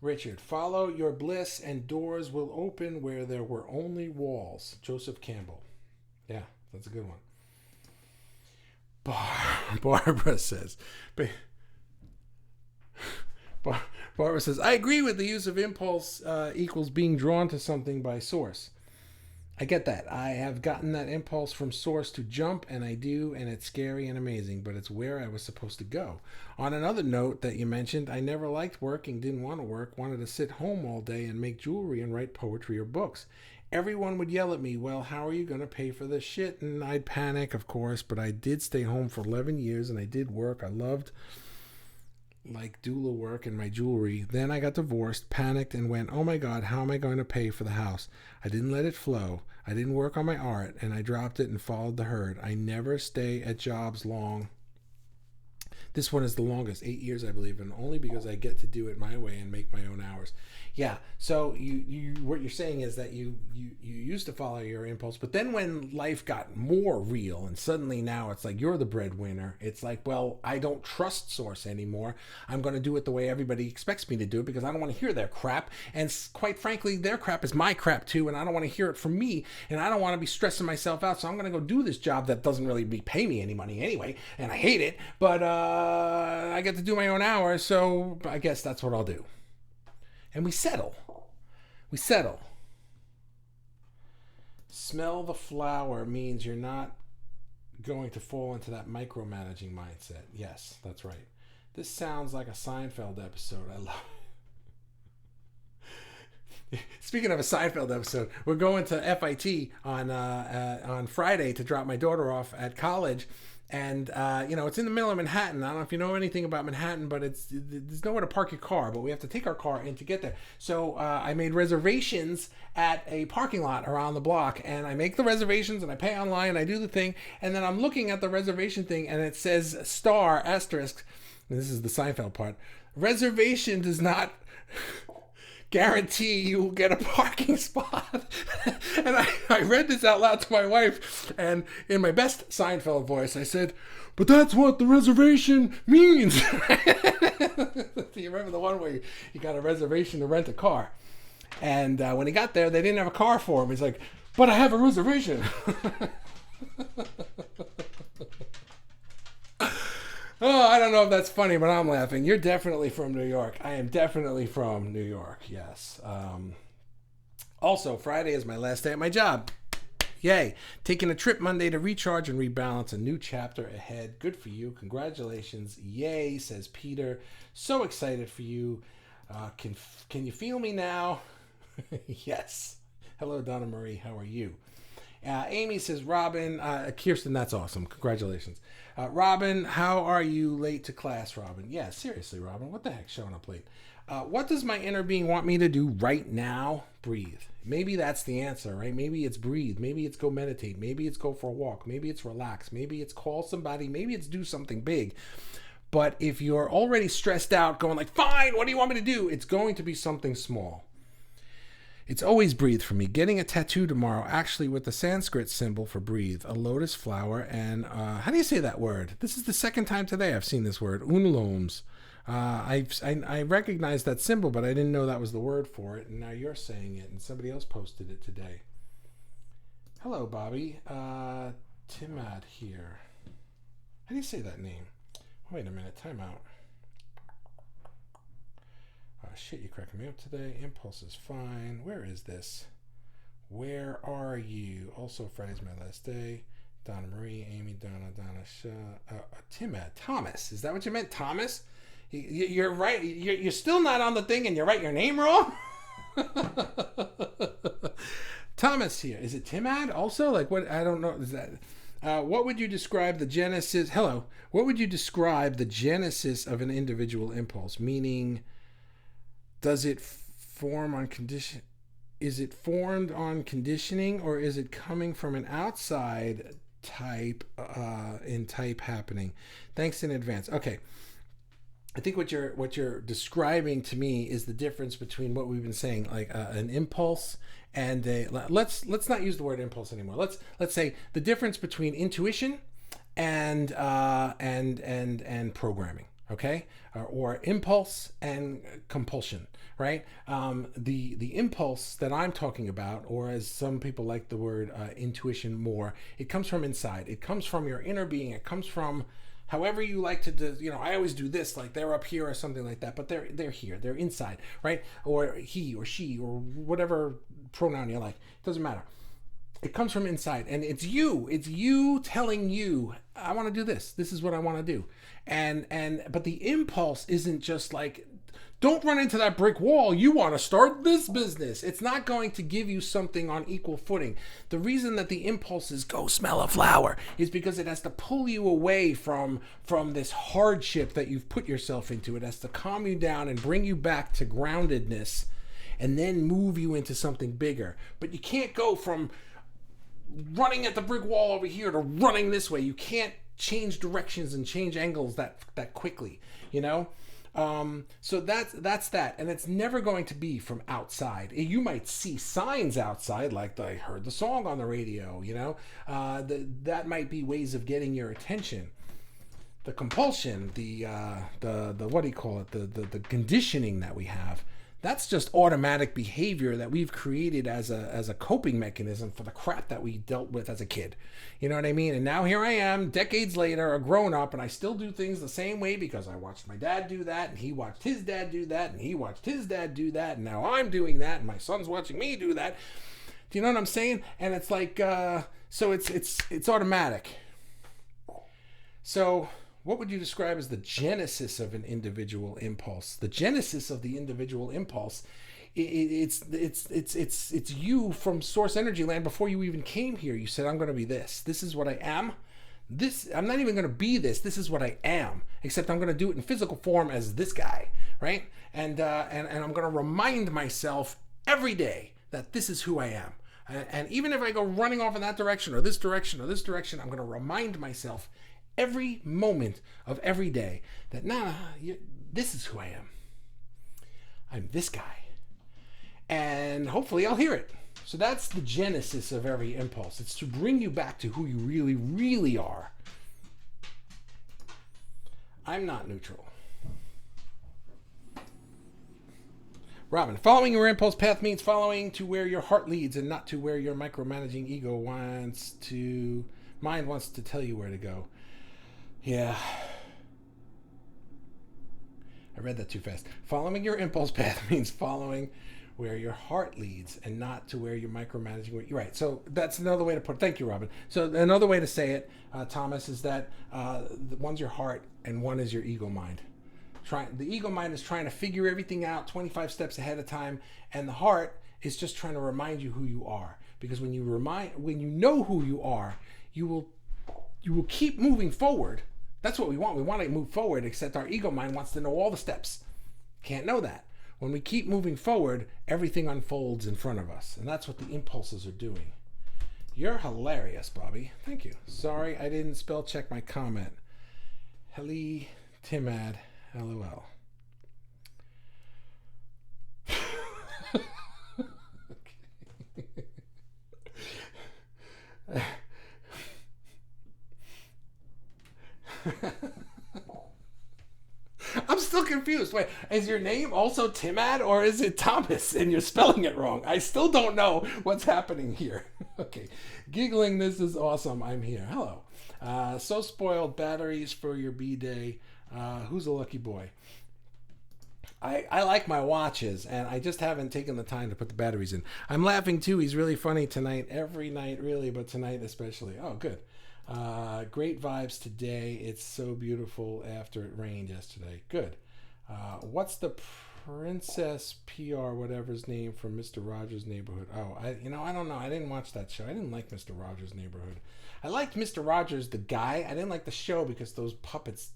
Richard, follow your bliss and doors will open where there were only walls. Joseph Campbell. Yeah, that's a good one. Barbara says, Barbara says, I agree with the use of impulse equals being drawn to something by source. I get that. I have gotten that impulse from source to jump, and I do, and it's scary and amazing, but it's where I was supposed to go. On another note that you mentioned, I never liked working, didn't want to work, wanted to sit home all day and make jewelry and write poetry or books. Everyone would yell at me, well, how are you going to pay for this shit? And I'd panic, of course, but I did stay home for 11 years, and I did work. I loved like doula work and my jewelry. Then I got divorced, panicked, and went, oh my God, how am I going to pay for the house? I didn't let it flow. I didn't work on my art, and I dropped it and followed the herd. I never stay at jobs long. This one is the longest, 8 years, I believe, and only because I get to do it my way and make my own hours. Yeah, so you what you're saying is that you used to follow your impulse, but then when life got more real and suddenly now it's like you're the breadwinner, it's like, well, I don't trust source anymore. I'm going to do it the way everybody expects me to do it because I don't want to hear their crap, and quite frankly, their crap is my crap too, and I don't want to hear it from me, and I don't want to be stressing myself out, so I'm going to go do this job that doesn't really pay me any money anyway, and I hate it, but I get to do my own hours, so I guess that's what I'll do. And we settle. Smell the flower means you're not going to fall into that micromanaging mindset. Yes, that's right. This sounds like a Seinfeld episode. I love it. Speaking of a Seinfeld episode, we're going to FIT on Friday to drop my daughter off at college. And, it's in the middle of Manhattan. I don't know if you know anything about Manhattan, but there's nowhere to park your car, but we have to take our car in to get there. So I made reservations at a parking lot around the block, and I make the reservations, and I pay online, and I do the thing, and then I'm looking at the reservation thing, and it says ****. And this is the Seinfeld part. Reservation does not guarantee you will get a parking spot. And I read this out loud to my wife, and in my best Seinfeld voice, I said, but that's what the reservation means. Do you remember the one where you got a reservation to rent a car? And when he got there, they didn't have a car for him. He's like, but I have a reservation. Oh, I don't know if that's funny, but I'm laughing. You're definitely from New York. I am definitely from New York, yes. Also, Friday is my last day at my job. Yay. Taking a trip Monday to recharge and rebalance. A new chapter ahead. Good for you. Congratulations. Yay, says Peter. So excited for you. Can you feel me now? Yes. Hello, Donna Marie. How are you? Amy says, Robin, Kirsten, that's awesome. Congratulations. Robin, how are you late to class, Robin? Yeah, seriously, Robin, what the heck showing up late? What does my inner being want me to do right now? Breathe. Maybe that's the answer, right? Maybe it's breathe. Maybe it's go meditate. Maybe it's go for a walk. Maybe it's relax. Maybe it's call somebody. Maybe it's do something big. But if you're already stressed out, going like, fine, what do you want me to do? It's going to be something small. It's always breathe for me. Getting a tattoo tomorrow, actually with the Sanskrit symbol for breathe, a lotus flower, and how do you say that word? This is the second time today I've seen this word, unloms. I recognize that symbol, but I didn't know that was the word for it, and now you're saying it, and somebody else posted it today. Hello, Bobby. Timad here. How do you say that name? Wait a minute, time out. Shit, you're cracking me up today. Impulse is fine. Where is this? Where are you? Also, Friday's my last day. Donna Marie, Amy, Donna, Timad, Thomas. Is that what you meant, Thomas? You're right. You're still not on the thing, and you write your name wrong. Thomas here. Is it Timad also? Like what? I don't know. Is that? What would you describe the genesis? Hello. What would you describe the genesis of an individual impulse? Meaning, does it form on condition? Is it formed on conditioning, or is it coming from an outside type happening? Thanks in advance. Okay. I think what you're describing to me is the difference between what we've been saying, like an impulse and let's not use the word impulse anymore. Let's say the difference between intuition and programming. Okay, or impulse and compulsion, right? The impulse that I'm talking about, or as some people like the word intuition more, it comes from inside. It comes from your inner being. It comes from however you like to do. I always do this, like they're up here or something like that, but they're here. They're inside, right? Or he or she or whatever pronoun you like. It doesn't matter. It comes from inside, and it's you telling you, I want to do this. This is what I want to do. But the impulse isn't just like, don't run into that brick wall. You want to start this business. It's not going to give you something on equal footing. The reason that the impulse is go smell a flower is because it has to pull you away from this hardship that you've put yourself into. It has to calm you down and bring you back to groundedness and then move you into something bigger. But you can't go from running at the brick wall over here to running this way. You can't change directions and change angles that quickly, so that's that, and it's never going to be from outside. You might see signs outside, like I heard the song on the radio, that might be ways of getting your attention. The compulsion, the what do you call it, the conditioning that we have, that's just automatic behavior that we've created as a coping mechanism for the crap that we dealt with as a kid. You know what I mean? And now here I am, decades later, a grown up, and I still do things the same way because I watched my dad do that, and he watched his dad do that, and he watched his dad do that, and now I'm doing that, and my son's watching me do that. Do you know what I'm saying? And it's like, so it's automatic. So what would you describe as the genesis of an individual impulse? The genesis of the individual impulse, it's you from source energy land before you even came here. You said, I'm going to be this. This is what I am. I'm not even going to be this. This is what I am. Except I'm going to do it in physical form as this guy, right? And I'm going to remind myself every day that this is who I am. And even if I go running off in that direction or this direction or this direction, I'm going to remind myself every moment of every day that this is who I am. I'm this guy. And hopefully I'll hear it. So that's the genesis of every impulse. It's to bring you back to who you really, really are. I'm not neutral. Robin, following your impulse path means following to where your heart leads and not to where your micromanaging ego mind wants to tell you where to go. Yeah. I read that too fast. Following your impulse path means following where your heart leads and not to where you're micromanaging. You're right. So that's another way to put it. Thank you, Robin. So another way to say it, Thomas, is that one's your heart and one is your ego mind. The ego mind is trying to figure everything out 25 steps ahead of time, and the heart is just trying to remind you who you are. Because when you know who you are, you will keep moving forward. That's what we want. We want to move forward, except our ego mind wants to know all the steps. Can't know that. When we keep moving forward, everything unfolds in front of us. And that's what the impulses are doing. You're hilarious, Bobby. Thank you. Sorry I didn't spell check my comment. Heli Timad, LOL. I'm still confused. Wait, is your name also Timad or is it Thomas and you're spelling it wrong? I still don't know what's happening here. Okay. Giggling, this is awesome. I'm here. Hello. So spoiled, batteries for your B-Day. Who's a lucky boy? I like my watches, and I just haven't taken the time to put the batteries in. I'm laughing too. He's really funny tonight. Every night, really, but tonight especially. Oh, good. Great vibes today. It's so beautiful after it rained yesterday. Good. What's the Princess PR, whatever's name, from Mr. Rogers' Neighborhood? Oh, I don't know. I didn't watch that show. I didn't like Mr. Rogers' Neighborhood. I liked Mr. Rogers, the guy. I didn't like the show because those puppets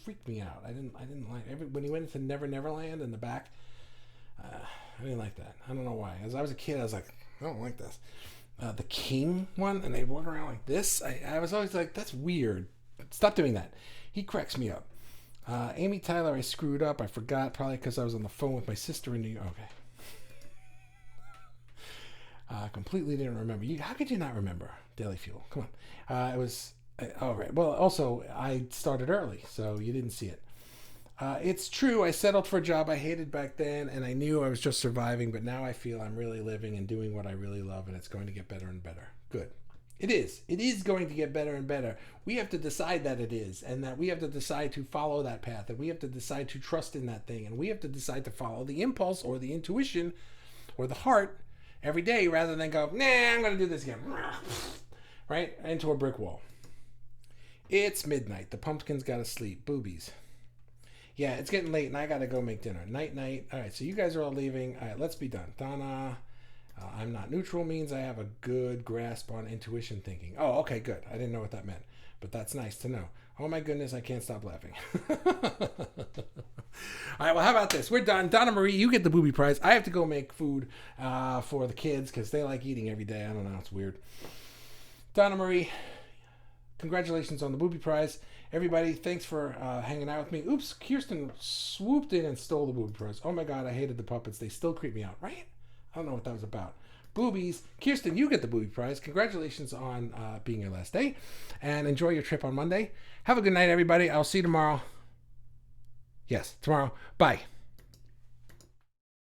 freaked me out. I didn't like when he went into Never Neverland in the back. I didn't like that. I don't know why. As I was a kid, I was like, I don't like this. The King one, and they walk around like this. I was always like, that's weird. Stop doing that. He cracks me up. Amy Tyler, I screwed up. I forgot, probably because I was on the phone with my sister in New York. Okay. Completely didn't remember. How could you not remember Daily Fuel? Come on. It was... Oh, right. Well, also, I started early, so you didn't see it. It's true. I settled for a job I hated back then, and I knew I was just surviving, but now I feel I'm really living and doing what I really love, and it's going to get better and better. Good. It is. It is going to get better and better. We have to decide that it is, and that we have to decide to follow that path, and we have to decide to trust in that thing, and we have to decide to follow the impulse or the intuition or the heart every day rather than go, nah, I'm going to do this again. Right? Into a brick wall. It's midnight. The pumpkin's got to sleep. Boobies. Yeah, it's getting late and I got to go make dinner. Night, night. All right, so you guys are all leaving. All right, let's be done. Donna, I'm not neutral means I have a good grasp on intuition thinking. Oh, okay, good. I didn't know what that meant, but that's nice to know. Oh my goodness, I can't stop laughing. All right, well, how about this? We're done. Donna Marie, you get the booby prize. I have to go make food for the kids because they like eating every day. I don't know. It's weird. Donna Marie, congratulations on the booby prize. Everybody, thanks for hanging out with me. Oops, Kirsten swooped in and stole the booby prize. Oh my God, I hated the puppets. They still creep me out, right? I don't know what that was about. Boobies. Kirsten, you get the booby prize. Congratulations on being your last day. And enjoy your trip on Monday. Have a good night, everybody. I'll see you tomorrow. Yes, tomorrow. Bye.